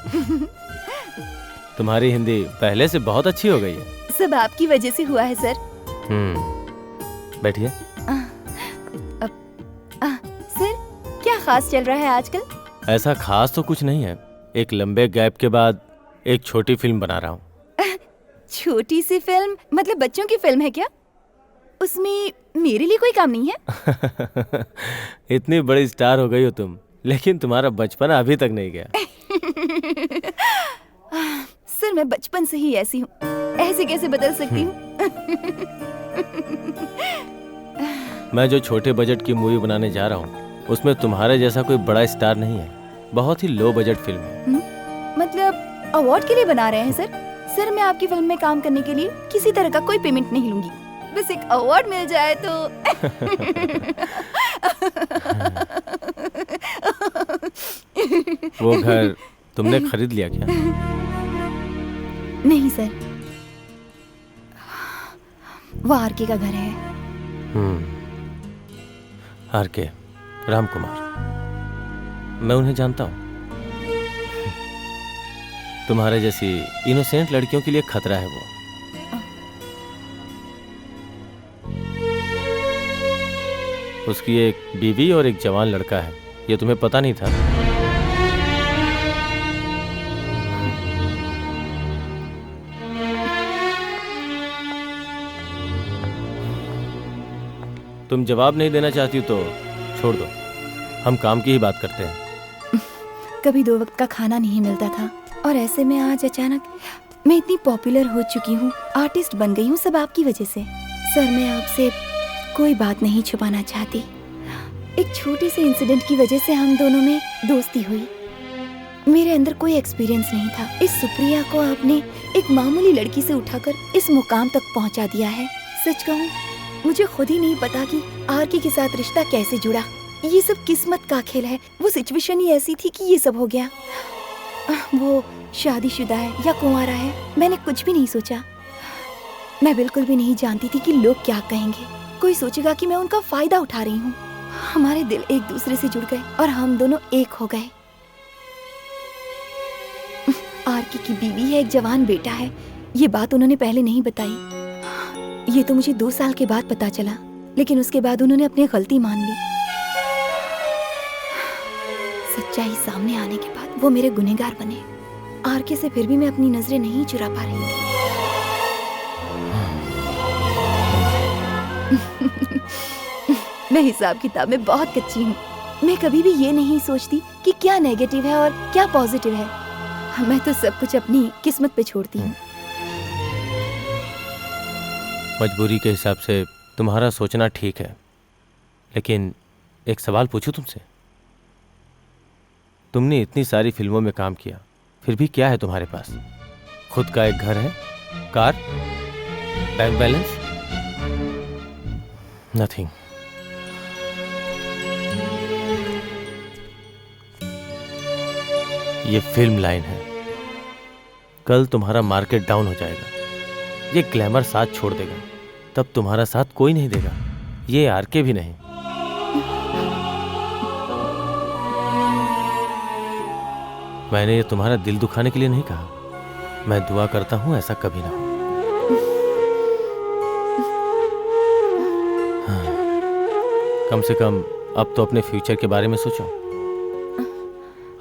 Speaker 1: तुम्हारी हिंदी पहले से बहुत अच्छी हो गई है।
Speaker 7: सब आपकी वजह से हुआ है सर।
Speaker 1: बैठिए।
Speaker 7: सर क्या खास चल रहा है आजकल?
Speaker 1: ऐसा खास तो कुछ नहीं है, एक लंबे गैप के बाद एक छोटी फिल्म बना रहा हूँ।
Speaker 7: छोटी सी फिल्म मतलब बच्चों की फिल्म है क्या? उसमें मेरे लिए कोई काम नहीं है?
Speaker 1: इतनी बड़ी स्टार हो गई हो तुम, लेकिन तुम्हारा बचपन अभी तक नहीं गया।
Speaker 7: सर मैं बचपन से ही ऐसी हूँ, ऐसे कैसे बदल सकती हूँ?
Speaker 1: मैं जो छोटे बजट की मूवी बनाने जा रहा हूँ उसमें तुम्हारे जैसा कोई बड़ा स्टार नहीं है, बहुत ही लो बजट फिल्म है।
Speaker 7: मतलब अवार्ड के लिए बना रहे हैं सर? सर मैं आपकी फिल्म में काम करने के लिए किसी तरह का कोई पेमेंट नहीं लूंगी, बस एक अवार्ड मिल जाए तो।
Speaker 1: वो घर तुमने खरीद लिया क्या?
Speaker 7: नहीं सर, वो आरके का घर है।
Speaker 1: आरके, राम कुमार, मैं उन्हें जानता हूँ। तुम्हारे जैसी इनोसेंट लड़कियों के लिए खतरा है वो। उसकी एक बीवी और एक जवान लड़का है, ये तुम्हें पता नहीं था? तुम जवाब नहीं देना चाहती तो छोड़ दो, हम काम की ही बात करते हैं।
Speaker 7: कभी 2 वक्त का खाना नहीं मिलता था और ऐसे में आज अचानक मैं इतनी पॉपुलर हो चुकी हूँ, आर्टिस्ट बन गई हूँ, सब आपकी वजह से। सर मैं आपसे कोई बात नहीं छुपाना चाहती। एक छोटे से इंसिडेंट की वजह से हम दोनों में दोस्ती हुई। मेरे अंदर कोई एक्सपीरियंस नहीं था। इस सुप्रिया को आपने एक मामूली लड़की से उठाकर इस मुकाम तक पहुंचा दिया है। सच कहूँ मुझे खुद ही नहीं पता कि आरके के साथ रिश्ता कैसे जुड़ा। ये सब किस्मत का खेल है। वो सिचुएशन ही ऐसी थी कि ये सब हो गया। वो शादीशुदा है या कुंवारा है, मैंने कुछ भी नहीं सोचा। मैं बिल्कुल भी नहीं जानती थी कि लोग क्या कहेंगे। कोई सोचेगा कि मैं उनका फायदा उठा रही हूँ। हमारे दिल एक दूसरे से जुड़ गए और हम दोनों एक हो गए। आरके की बीवी है, एक जवान बेटा है। ये बात उन्होंने पहले नहीं बताई। ये तो मुझे 2 साल के बाद पता चला, लेकिन उसके बाद उन्होंने अपनी गलती मान ली। सच्चाई सामने आने के बाद वो मेरे गुनहगार बने। आरके से फिर भी मैं अपनी नजरें नहीं चुरा पा रही थी। मैं हिसाब किताब में बहुत कच्ची हूँ। मैं कभी भी ये नहीं सोचती कि क्या नेगेटिव है और क्या पॉजिटिव है। मैं तो सब कुछ अपनी किस्मत पे छोड़ती हूँ।
Speaker 1: मजबूरी के हिसाब से तुम्हारा सोचना ठीक है, लेकिन एक सवाल पूछूं तुमसे? तुमने इतनी सारी फिल्मों में काम किया, फिर भी क्या है तुम्हारे पास? खुद का एक घर है, कार, बैंक बैलेंस? नथिंग। ये फिल्म लाइन है। कल तुम्हारा मार्केट डाउन हो जाएगा, ये ग्लैमर साथ छोड़ देगा, तब तुम्हारा साथ कोई नहीं देगा, ये आरके भी नहीं। मैंने ये तुम्हारा दिल दुखाने के लिए नहीं कहा। मैं दुआ करता हूं ऐसा कभी ना हो। हाँ, कम से कम अब तो अपने फ्यूचर के बारे में सोचो।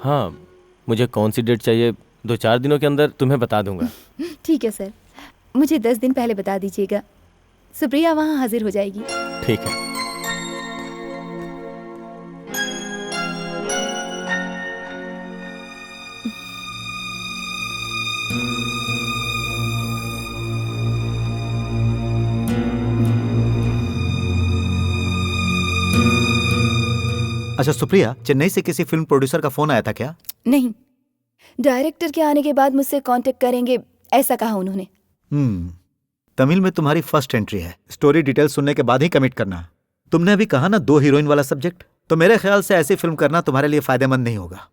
Speaker 1: हाँ, मुझे कौन सी डेट चाहिए 2-4 दिनों के अंदर तुम्हें बता दूंगा।
Speaker 7: ठीक है सर, मुझे 10 दिन पहले बता दीजिएगा। सुप्रिया वहाँ हाजिर हो जाएगी।
Speaker 1: ठीक है।
Speaker 3: अच्छा सुप्रिया, चेन्नई से किसी फिल्म प्रोड्यूसर का फोन आया था क्या?
Speaker 7: नहीं, डायरेक्टर के आने के बाद मुझसे कांटेक्ट करेंगे ऐसा कहा उन्होंने।
Speaker 3: तमिल में तुम्हारी फर्स्ट एंट्री है। स्टोरी डिटेल सुनने के बाद ही कमिट करना। तुमने अभी कहा ना 2 हीरोइन वाला सब्जेक्ट, तो मेरे ख्याल से ऐसी फिल्म करना तुम्हारे लिए फायदेमंद नहीं होगा।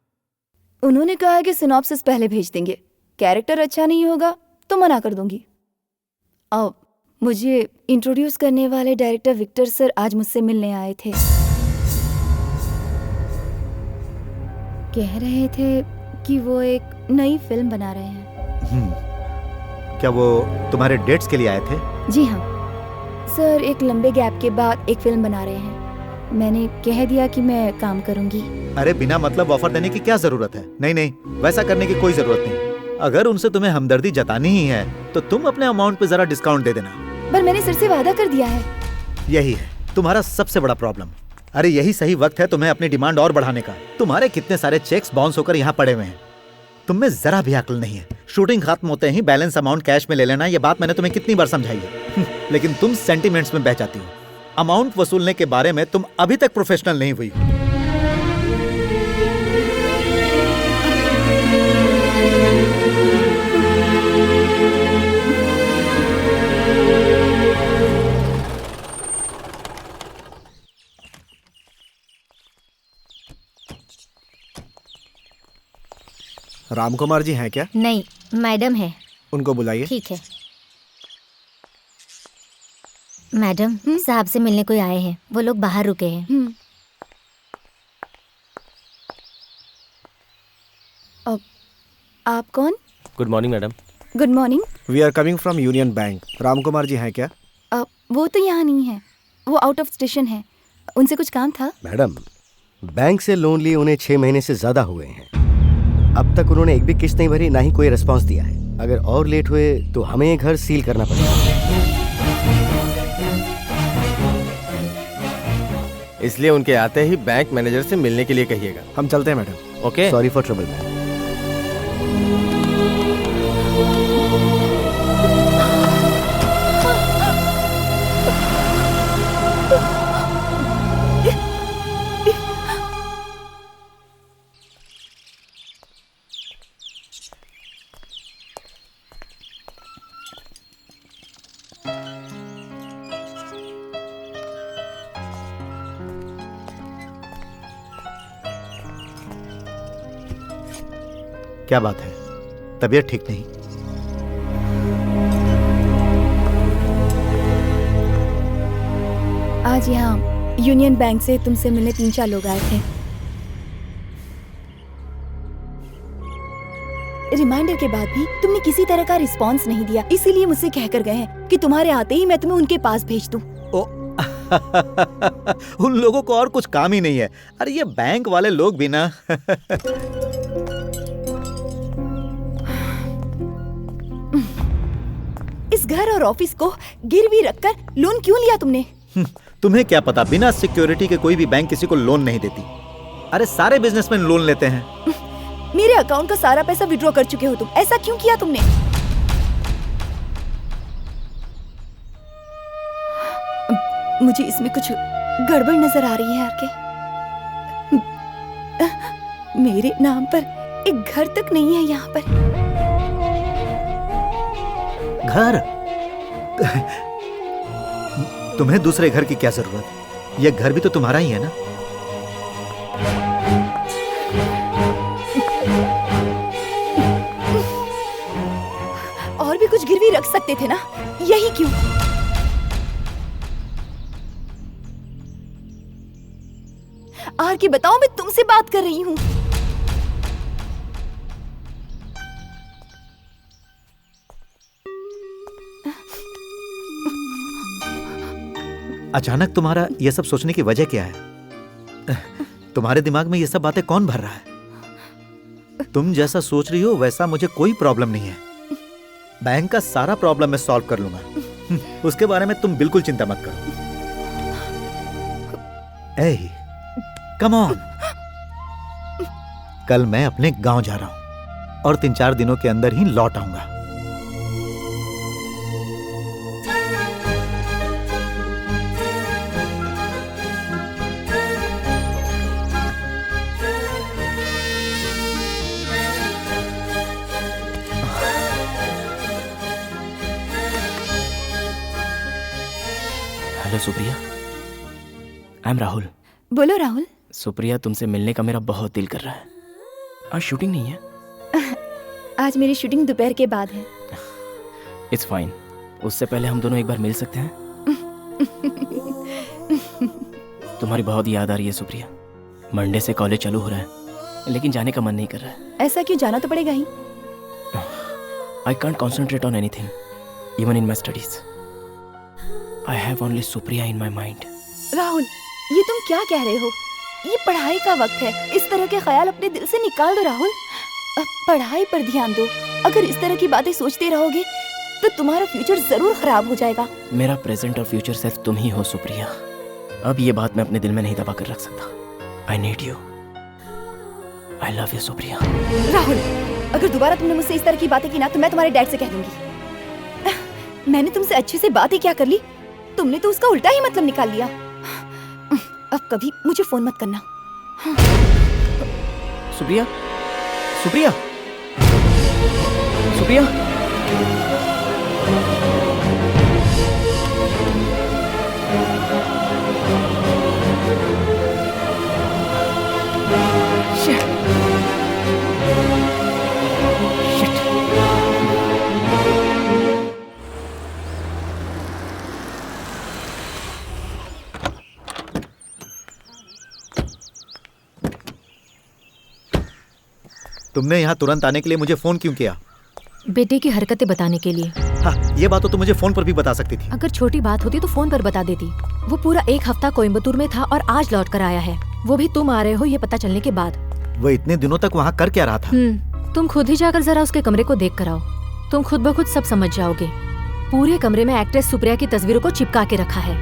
Speaker 7: उन्होंने कहा कि सिनॉप्सिस पहले भेज देंगे, कैरेक्टर अच्छा नहीं होगा तो मना कर दूंगी। अब मुझे इंट्रोड्यूस करने वाले डायरेक्टर विक्टर सर आज मुझसे मिलने आए थे। कह रहे थे कि वो एक नई फिल्म बना रहे हैं।
Speaker 3: क्या वो तुम्हारे डेट्स के लिए आए थे?
Speaker 7: जी हाँ सर, एक लंबे गैप के बाद एक फिल्म बना रहे हैं। मैंने कह दिया कि मैं काम करूंगी।
Speaker 3: अरे बिना मतलब ऑफर देने की क्या जरूरत है? नहीं नहीं, वैसा करने की कोई जरूरत नहीं। अगर उनसे तुम्हें हमदर्दी जतानी ही है तो तुम अपने अमाउंट पे जरा डिस्काउंट दे देना।
Speaker 7: पर मैंने सर से वादा कर दिया है।
Speaker 3: यही है तुम्हारा सबसे बड़ा प्रॉब्लम। अरे यही सही वक्त है तुम्हें अपनी डिमांड और बढ़ाने का। तुम्हारे कितने सारे चेक्स बाउंस होकर यहाँ पड़े हुए हैं, तुम में जरा भी अक्ल नहीं है। शूटिंग खत्म होते ही बैलेंस अमाउंट कैश में ले लेना, ये बात मैंने तुम्हें कितनी बार समझाई है। लेकिन तुम सेंटिमेंट्स में बह जाती हो। अमाउंट वसूलने के बारे में तुम अभी तक प्रोफेशनल नहीं हुई हो।
Speaker 2: रामकुमार जी हैं क्या?
Speaker 5: नहीं, मैडम है।
Speaker 2: उनको बुलाइए।
Speaker 5: ठीक है। मैडम, साहब से मिलने कोई आए हैं, वो लोग बाहर रुके हैं।
Speaker 7: अब आप कौन?
Speaker 1: Good morning madam.
Speaker 7: Good morning.
Speaker 2: We are coming from Union Bank. Ramkumar ji हैं क्या?
Speaker 7: वो तो यहाँ नहीं है, वो आउट ऑफ स्टेशन है। उनसे कुछ काम था?
Speaker 4: मैडम, बैंक से लोन लिए उन्हें 6 महीने से ज्यादा हुए हैं। अब तक उन्होंने एक भी किस्त नहीं भरी, ना ही कोई रिस्पांस दिया है। अगर और लेट हुए तो हमें ये घर सील करना पड़ेगा।
Speaker 1: इसलिए उनके आते ही बैंक मैनेजर से मिलने के लिए कहिएगा।
Speaker 2: हम चलते हैं madam.
Speaker 1: Okay.
Speaker 4: Sorry for trouble ma'am.
Speaker 3: क्या बात है, तबीयत ठीक नहीं?
Speaker 7: आज यहाँ यूनियन बैंक से तुमसे मिलने 3-4 लोग आए थे। रिमाइंडर के बाद भी तुमने किसी तरह का रिस्पांस नहीं दिया, इसीलिए मुझसे कहकर गए हैं कि तुम्हारे आते ही मैं तुम्हें उनके पास भेज दूं।
Speaker 3: उन लोगों को और कुछ काम ही नहीं है। अरे ये बैंक वाले लोग भी ना
Speaker 7: इस घर और ऑफिस को गिरवी रखकर लोन क्यों लिया तुमने?
Speaker 3: तुम्हें क्या पता, बिना सिक्योरिटी के कोई भी बैंक किसी को लोन नहीं देती। अरे सारे बिजनेसमैन लोन लेते हैं।
Speaker 7: मेरे अकाउंट का सारा पैसा विड्रॉ कर चुके हो तुम, ऐसा क्यों किया तुमने? मुझे इसमें कुछ गड़बड़ नजर आ रही है आरके। मेरे नाम पर एक घर तक नहीं है यहाँ पर।
Speaker 3: घर? तुम्हें दूसरे घर की क्या जरूरत? यह घर भी तो तुम्हारा ही है ना।
Speaker 7: और भी कुछ गिरवी रख सकते थे ना, यही क्यों? आर के बताओ, मैं तुमसे बात कर रही हूँ।
Speaker 3: अचानक तुम्हारा यह सब सोचने की वजह क्या है? तुम्हारे दिमाग में ये सब बातें कौन भर रहा है? तुम जैसा सोच रही हो वैसा मुझे कोई प्रॉब्लम नहीं है। बैंक का सारा प्रॉब्लम मैं सॉल्व कर लूंगा। उसके बारे में तुम बिल्कुल चिंता मत करो। ए, कम ऑन। कल मैं अपने गांव जा रहा हूं और 3-4 दिनों के अंदर ही लौट आऊंगा।
Speaker 9: Hello Supriya, I am Rahul.
Speaker 7: बोलो राहुल।
Speaker 9: सुप्रिया, तुमसे मिलने का मेरा बहुत दिल कर रहा है। आज शूटिंग नहीं है?
Speaker 7: आज मेरी शूटिंग दोपहर के बाद है।
Speaker 9: It's fine. उससे पहले हम दोनों एक बार मिल सकते हैं? तुम्हारी बहुत याद आ रही है सुप्रिया। मंडे से कॉलेज चालू हो रहा है, लेकिन जाने का मन नहीं कर रहा है।
Speaker 7: ऐसा क्यों? जाना तो पड़ेगा ही।
Speaker 9: I can't concentrate on anything, even in my studies. I have only Supriya in my mind.
Speaker 7: Rahul, ये तुम क्या कह रहे हो? ये पढ़ाई का वक्त है। इस तरह के ख्याल अपने दिल से निकाल दो राहुल। अब पढ़ाई पर ध्यान दो। अगर इस तरह की बातें सोचते रहोगे तो तुम्हारा फ्यूचर जरूर खराब हो जाएगा।
Speaker 9: मेरा प्रेजेंट और फ्यूचर सिर्फ तुम ही हो सुप्रिया। अब ये बात मैं अपने दिल में नहीं दबा कर रख सकता। I need you. I love you Supriya.
Speaker 7: Rahul, अगर दोबारा तुमने मुझसे इस तरह की बातें की ना तो मैं तुम्हारे डैड से कह दूंगी। मैंने तुमसे अच्छे से बात ही क्या कर ली, तुमने तो उसका उल्टा ही मतलब निकाल लिया। अब कभी मुझे फोन मत करना।
Speaker 9: सुप्रिया, सुप्रिया, सुप्रिया।
Speaker 3: तुमने यहाँ तुरंत आने के लिए मुझे फोन क्यों किया?
Speaker 10: बेटे की हरकतें बताने के लिए।
Speaker 3: हाँ, ये बात तो मुझे फोन पर भी बता सकती थी।
Speaker 10: अगर छोटी बात होती तो फोन पर बता देती। वो पूरा एक हफ्ता कोयम्बतूर में था और आज लौट कर आया है। वो भी तुम आ रहे हो ये पता चलने के बाद।
Speaker 3: वो इतने दिनों तक वहाँ कर क्या रहा था?
Speaker 10: तुम खुद ही जाकर जरा उसके कमरे को देख कर आओ। तुम खुद ब खुद सब समझ जाओगे। पूरे कमरे में एक्ट्रेस सुप्रिया की तस्वीरों को चिपका के रखा है।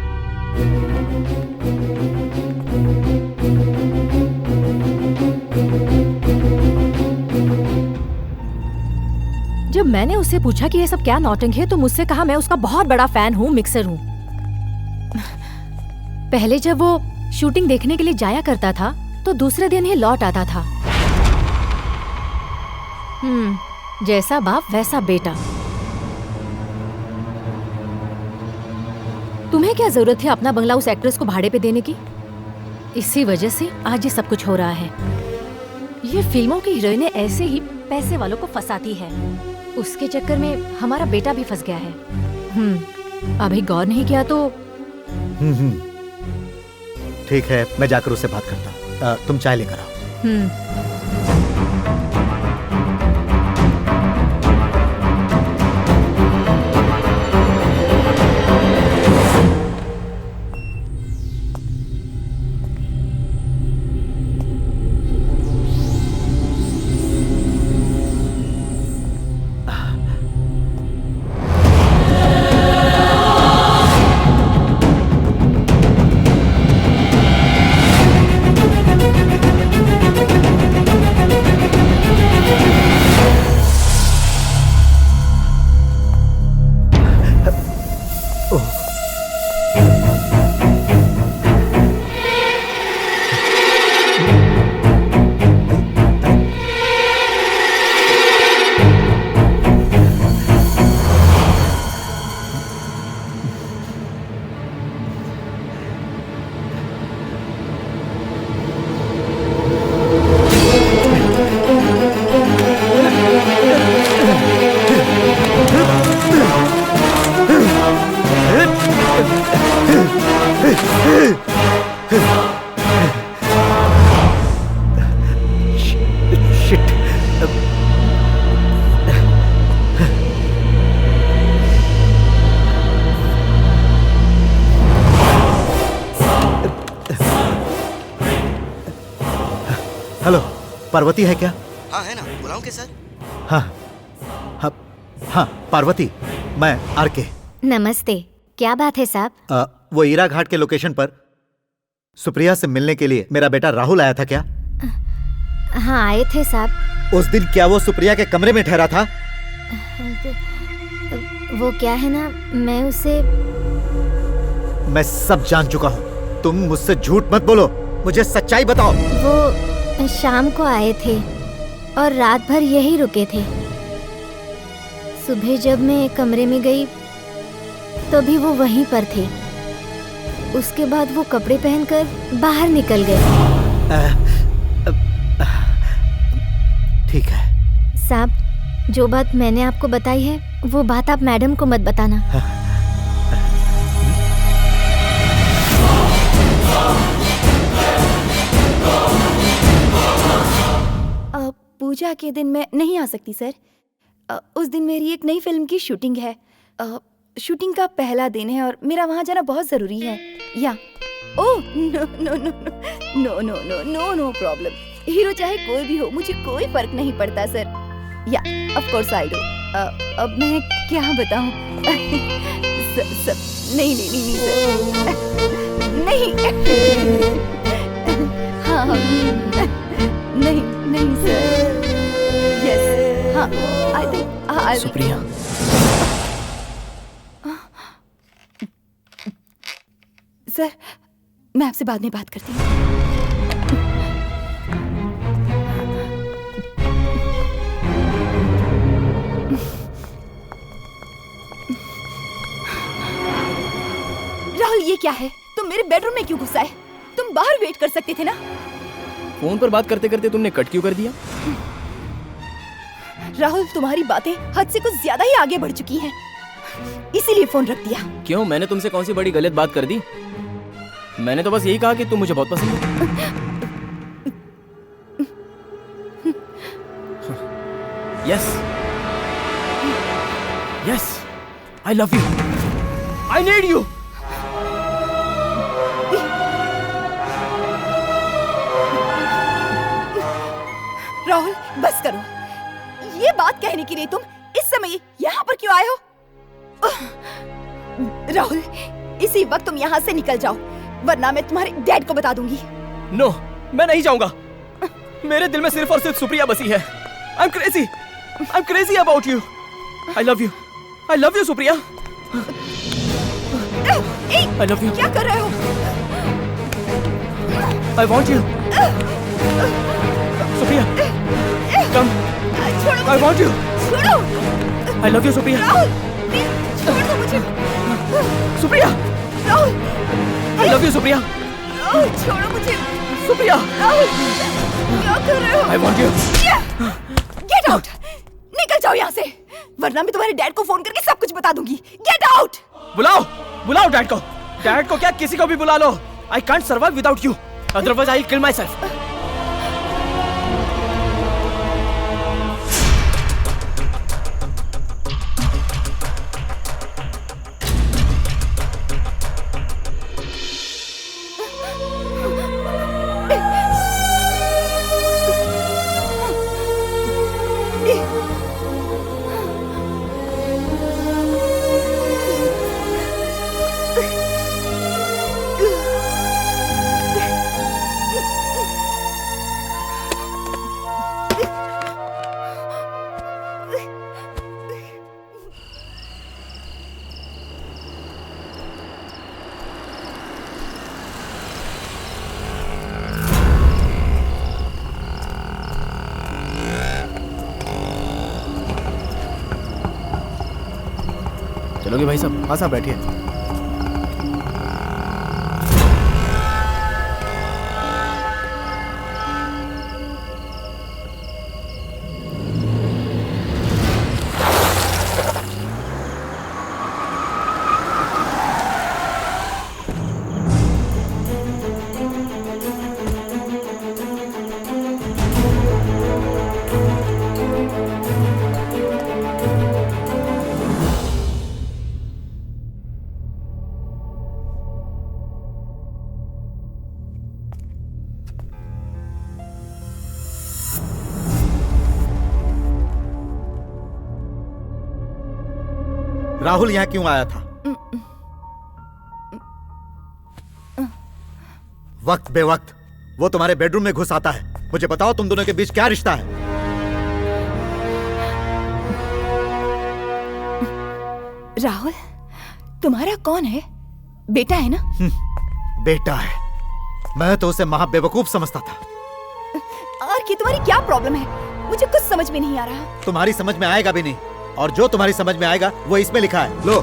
Speaker 10: जब मैंने उससे पूछा कि ये सब क्या नौटंकी है तो मुझसे कहा मैं उसका बहुत बड़ा फैन हूँ, मिक्सर हूँ। पहले जब वो शूटिंग देखने के लिए जाया करता था तो दूसरे दिन ही लौट आता था। जैसा बाप वैसा बेटा। तुम्हें क्या जरूरत थी अपना बंगला उस एक्ट्रेस को भाड़े पे देने की? इसी वजह से आज ये सब कुछ हो रहा है। ये फिल्मों की हीरोइनें ऐसे ही पैसे वालों को फंसाती है। उसके चक्कर में हमारा बेटा भी फंस गया है। अभी गौर नहीं किया तो।
Speaker 3: ठीक है, मैं जाकर उससे बात करता हूँ। तुम चाय लेकर आओ। हेलो, पार्वती है क्या?
Speaker 8: हाँ है ना, बुलाऊं के सर?
Speaker 3: हाँ हाँ हाँ, पार्वती, मैं आरके।
Speaker 5: नमस्ते, क्या बात है साहब?
Speaker 3: वो ईरा घाट के लोकेशन पर सुप्रिया से मिलने के लिए मेरा बेटा राहुल आया था क्या?
Speaker 5: हाँ आए थे साहब।
Speaker 3: उस दिन क्या वो सुप्रिया के कमरे में ठहरा था?
Speaker 5: वो क्या है ना, मैं उसे।
Speaker 3: मैं सब जान चुका हूँ, तुम मुझसे झूठ मत बोलो, मुझे सच्चाई बताओ।
Speaker 5: वो शाम को आए थे और रात भर यही रुके थे। सुबह जब मैं कमरे में गई तो भी वो वहीं पर थे। उसके बाद वो कपड़े पहनकर बाहर निकल गए।
Speaker 3: ठीक है
Speaker 5: साहब, जो बात मैंने आपको बताई है वो बात आप मैडम को मत बताना।
Speaker 7: पूजा के दिन मैं नहीं आ सकती सर। उस दिन मेरी एक नई फिल्म की शूटिंग है। शूटिंग का पहला दिन है और मेरा वहाँ जाना बहुत जरूरी है। या oh no no no no no no no no problem. Hero चाहे कोई भी हो, मुझे कोई फर्क नहीं पड़ता सर। या ऑफ कोर्स आई डू। अब मैं क्या बताऊं? नहीं नहीं नहीं नहीं सर, नहीं। हाँ नहीं नहीं सर। यस हाँ आई थिंक
Speaker 9: सुप्रिया,
Speaker 7: सर मैं आपसे बाद में बात करती हूँ। राहुल ये क्या है? तुम मेरे बेडरूम में क्यों घुसा है? तुम बाहर वेट कर सकते थे ना?
Speaker 9: फोन पर बात करते करते तुमने कट क्यों कर दिया?
Speaker 7: राहुल तुम्हारी बातें हद से कुछ ज्यादा ही आगे बढ़ चुकी हैं, इसीलिए फोन रख दिया।
Speaker 9: क्यों, मैंने तुमसे कौन सी बड़ी गलत बात कर दी? मैंने तो बस यही कहा कि तुम मुझे बहुत पसंद हो। Yes yes, I love you, I need you.
Speaker 7: Rahul बस करो। ये बात कहने के लिए तुम इस समय यहाँ पर क्यों आए हो? राहुल इसी वक्त तुम यहाँ से निकल जाओ, वरना मैं तुम्हारे डैड को बता दूंगी।
Speaker 9: नो, मैं नहीं जाऊंगा। मेरे दिल में सिर्फ और सिर्फ सुप्रिया बसी है। I'm crazy about you. I love you Supriya. I love you.
Speaker 7: क्या कर रहे हो?
Speaker 9: I want you. Supriya, come. I want you.
Speaker 7: छोड़ो।
Speaker 9: I love you Supriya.
Speaker 7: Rahul, छोड़ दो मुझे।
Speaker 9: Supriya,
Speaker 7: Rahul,
Speaker 9: I love you Supriya.
Speaker 7: Rahul छोड़ो मुझे।
Speaker 9: सुप्रिया,
Speaker 7: राहुल, क्या कर रहे हो?
Speaker 9: I want you.
Speaker 7: Get out! निकल जाओ यहाँ से, वरना मैं तुम्हारे डैड को फोन करके सब कुछ बता दूंगी। Get out!
Speaker 9: बुलाओ डैड को। डैड को क्या, किसी को भी बुला लो। I can't survive without you. Otherwise I'll kill myself. चलोगे भाई साहब?
Speaker 2: हाँ साहब बैठिए।
Speaker 3: राहुल यहाँ क्यों आया था? वक्त बेवक्त वो तुम्हारे बेडरूम में घुस आता है। मुझे बताओ तुम दोनों के बीच क्या रिश्ता है?
Speaker 7: राहुल तुम्हारा कौन है? बेटा है ना?
Speaker 3: बेटा है। मैं तो उसे महा बेवकूफ समझता था।
Speaker 7: और कि तुम्हारी क्या प्रॉब्लम है? मुझे कुछ समझ में नहीं आ रहा।
Speaker 3: तुम्हारी समझ में आएगा भी नहीं, और जो तुम्हारी समझ में आएगा वो इसमें लिखा है। लो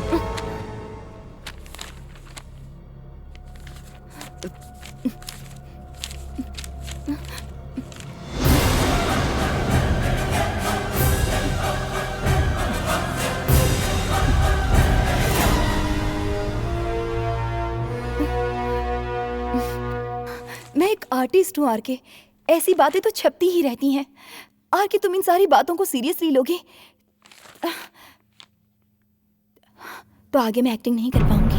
Speaker 7: आर्टिस्ट हूँ आर के, ऐसी बातें तो छपती ही रहती हैं। आर के तुम इन सारी बातों को सीरियसली लोगे तो आगे मैं एक्टिंग नहीं कर पाऊंगी।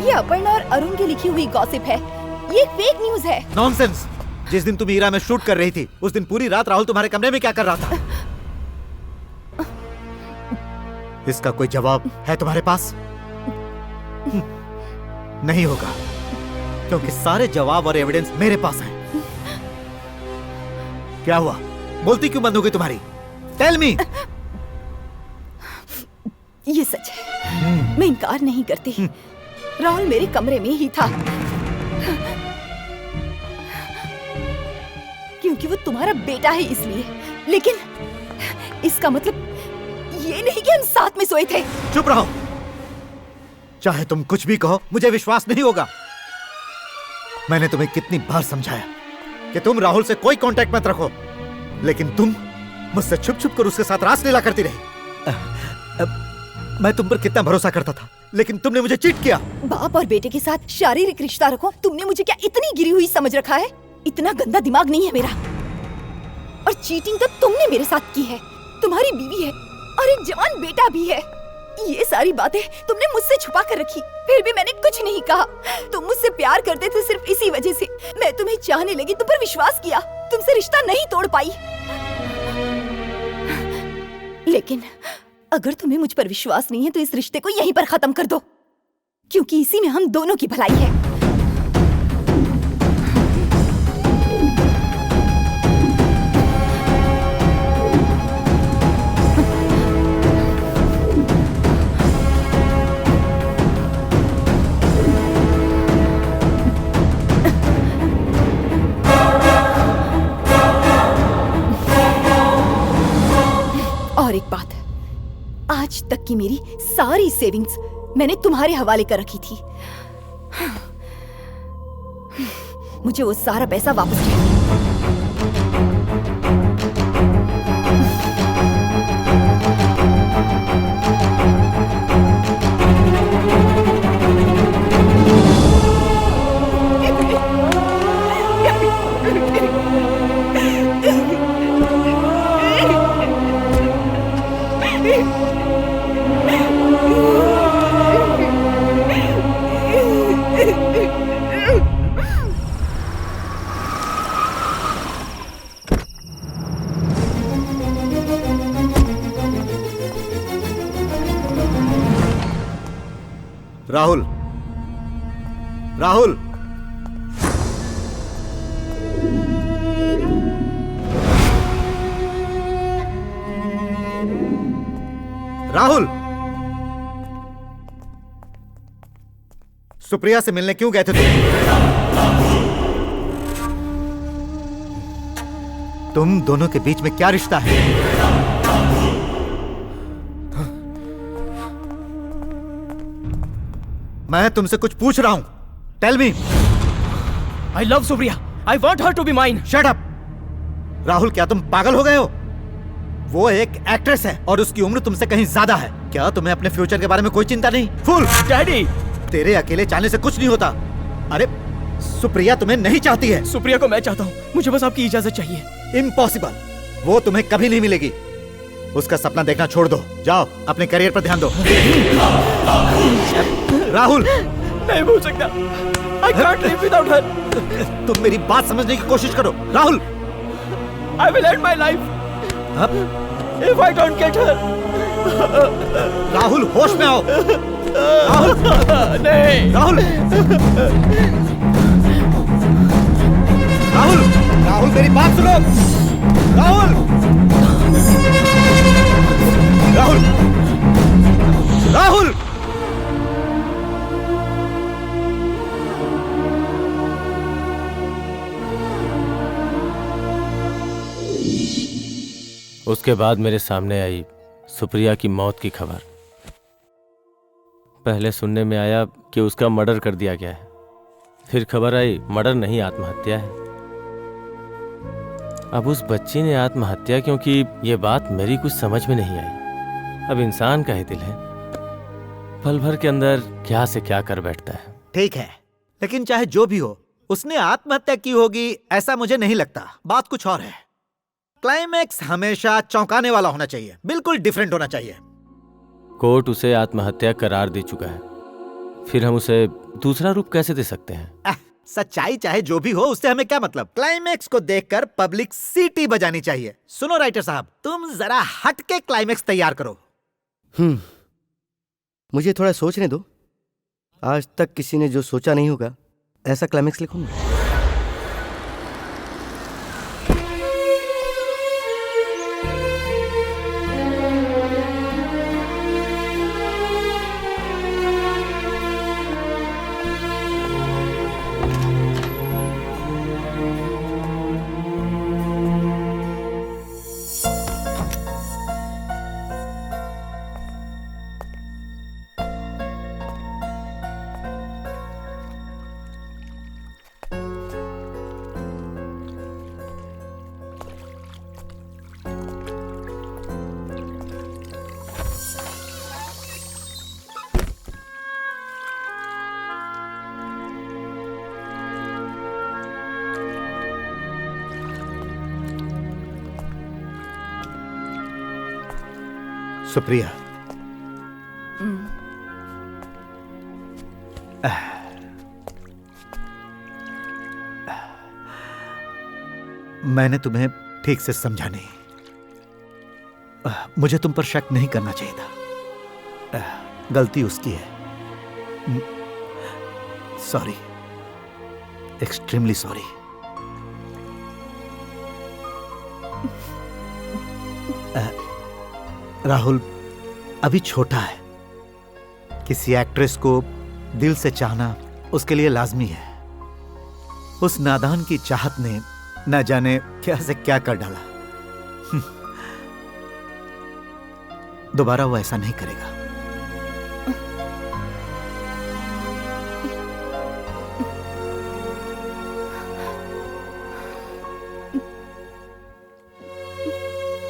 Speaker 7: ये अपर्णा और अरुण की लिखी हुई गॉसिप है, ये फेक न्यूज है।
Speaker 3: नॉनसेंस। जिस दिन तुम ईरा में शूट कर रही थी उस दिन पूरी रात राहुल तुम्हारे कमरे में क्या कर रहा था? इसका कोई जवाब है तुम्हारे पास? नहीं होगा, क्योंकि सारे जवाब और एविडेंस मेरे पास हैं। क्या हुआ? बोलती क्यों बंद हो गई तुम्हारी? Tell me.
Speaker 7: ये सच है, मैं इनकार नहीं करती। राहुल मेरे कमरे में ही था, क्योंकि वो तुम्हारा बेटा है इसलिए। लेकिन इसका मतलब ये नहीं कि हम साथ में सोए थे।
Speaker 3: चुप रहो। चाहे तुम कुछ भी कहो, मुझे विश्वास नहीं होगा। मैंने तुम्हें कितनी बार समझाया कि तुम राहुल से कोई कांटेक्ट मत रखो, लेकिन तुम मुझसे छुप छुप कर उसके साथ रासलीला करती रही। मैं तुम पर कितना भरोसा करता था, लेकिन तुमने मुझे चीट किया।
Speaker 7: बाप और बेटे के साथ शारीरिक रिश्ता रखो, तुमने मुझे क्या इतनी गिरी हुई समझ रखा है? इतना गंदा दिमाग नहीं है मेरा। और चीटिंग तो तुमने मेरे साथ की है, तुम्हारी बीवी है और एक जवान बेटा भी है। ये सारी बातें तुमने मुझसे छुपा कर रखी, फिर भी मैंने कुछ नहीं कहा। तुम मुझसे प्यार करते थे सिर्फ इसी वजह से। मैं तुम्हें चाहने लगी, तुम पर विश्वास किया, तुमसे रिश्ता नहीं तोड़ पाई। लेकिन अगर तुम्हें मुझ पर विश्वास नहीं है तो इस रिश्ते को यहीं पर खत्म कर दो, क्योंकि इसी में हम दोनों की भलाई है। और एक बात, आज तक की मेरी सारी सेविंग्स मैंने तुम्हारे हवाले कर रखी थी। मुझे वो सारा पैसा वापस चाहिए।
Speaker 3: राहुल, राहुल, राहुल, सुप्रिया से मिलने क्यों गए थे तुम दोनों के बीच में क्या रिश्ता है? मैं तुमसे कुछ पूछ रहा हूं। Tell me.
Speaker 9: I love Supriya. I want her to be mine।
Speaker 3: Shut up। Rahul, क्या तुम पागल हो गए हो? वो एक एक्ट्रेस है और उसकी उम्र तुमसे कहीं ज्यादा है। क्या तुम्हें अपने फ्यूचर के बारे में कोई चिंता नहीं? फूल।
Speaker 9: डैडी,
Speaker 3: तेरे अकेले चाहने से कुछ नहीं होता। अरे सुप्रिया तुम्हें नहीं चाहती है।
Speaker 9: सुप्रिया को मैं चाहता हूँ, मुझे बस आपकी इजाजत चाहिए।
Speaker 3: इम्पॉसिबल, वो तुम्हें कभी नहीं मिलेगी। उसका सपना देखना छोड़ दो, जाओ अपने करियर पर ध्यान दो। राहुल,
Speaker 9: नहीं भूल सकता। I can't live without her।
Speaker 3: तुम मेरी बात समझने की कोशिश करो। Rahul,
Speaker 9: I will end my life if I don't get her।
Speaker 3: Rahul, होश में आओ। राहुल,
Speaker 9: नहीं।
Speaker 3: राहुल, राहुल, राहुल, मेरी बात सुनो। राहुल, राहुल, राहुल।
Speaker 1: उसके बाद मेरे सामने आई सुप्रिया की मौत की खबर। पहले सुनने में आया कि उसका मर्डर कर दिया गया है, फिर खबर आई मर्डर नहीं आत्महत्या है। अब उस बच्ची ने आत्महत्या क्योंकि ये बात मेरी कुछ समझ में नहीं आई। अब इंसान का ही दिल है, पल भर के अंदर क्या से क्या कर बैठता है।
Speaker 3: ठीक है, लेकिन चाहे जो भी हो, उसने आत्महत्या की होगी ऐसा मुझे नहीं लगता। बात कुछ और है। क्लाइमैक्स हमेशा चौंकाने वाला होना चाहिए, बिल्कुल डिफरेंट होना चाहिए।
Speaker 1: कोर्ट उसे आत्महत्या करार दे चुका है, फिर हम उसे दूसरा रूप कैसे दे सकते हैं?
Speaker 3: सच्चाई चाहे जो भी हो, उससे हमें क्या मतलब। क्लाइमैक्स को देखकर पब्लिक सीटी बजानी चाहिए। सुनो राइटर साहब, तुम जरा हट के क्लाइमैक्स तैयार करो।
Speaker 4: मुझे थोड़ा सोचने दो। आज तक किसी ने जो सोचा नहीं होगा ऐसा क्लाइमैक्स लिखूंगा।
Speaker 3: सुप्रिया, मैंने तुम्हें ठीक से समझा नहीं। मुझे तुम पर शक नहीं करना चाहिए था। गलती उसकी है। Sorry, extremely sorry. राहुल अभी छोटा है। किसी एक्ट्रेस को दिल से चाहना उसके लिए लाजमी है। उस नादान की चाहत ने न जाने क्या से क्या कर डाला। दोबारा वो ऐसा नहीं करेगा।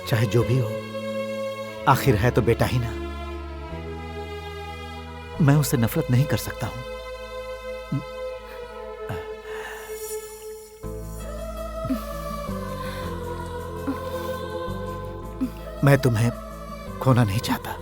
Speaker 3: चाहे जो भी हो, आखिर है तो बेटा ही ना। मैं उससे नफरत नहीं कर सकता हूं। मैं तुम्हें खोना नहीं चाहता।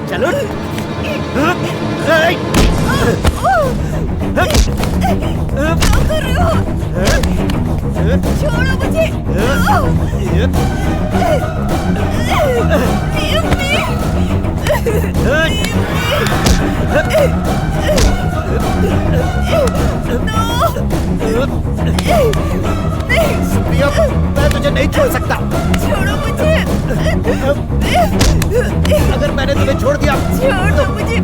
Speaker 3: चलो
Speaker 7: छोड़ो मुझे।
Speaker 3: सुप्रिया, मैं तुझे नहीं छोड़ सकता।
Speaker 7: छोड़ो मुझे।
Speaker 3: अगर मैंने तुम्हें छोड़ दिया
Speaker 7: छोड़ो मुझे।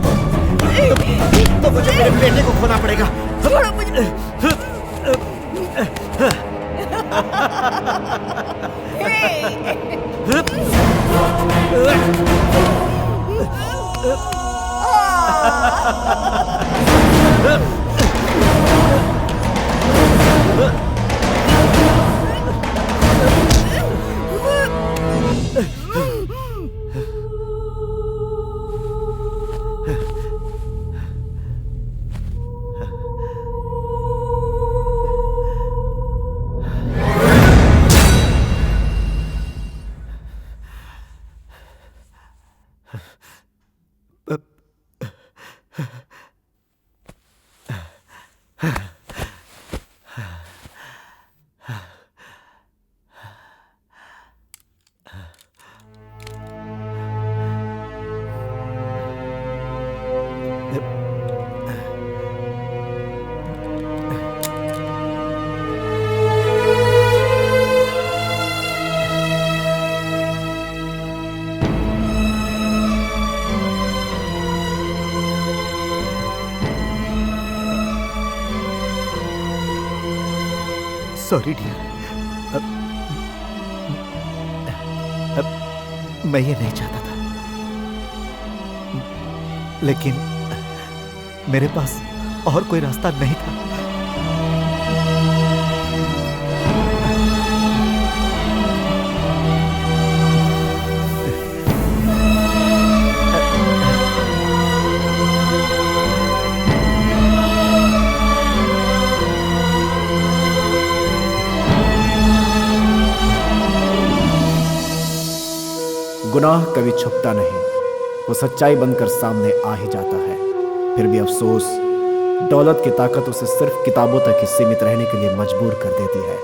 Speaker 3: तो मुझे मेरे बेटे को खोना पड़ेगा।
Speaker 7: छोड़ो मुझे।
Speaker 2: सॉरी डियर, मैं ये नहीं चाहता था, लेकिन मेरे पास और कोई रास्ता नहीं था। गुनाह कभी छुपता नहीं, वो सच्चाई बनकर सामने आ ही जाता है। फिर भी अफसोस, दौलत की ताकत उसे सिर्फ किताबों तक ही सीमित रहने के लिए मजबूर कर देती है।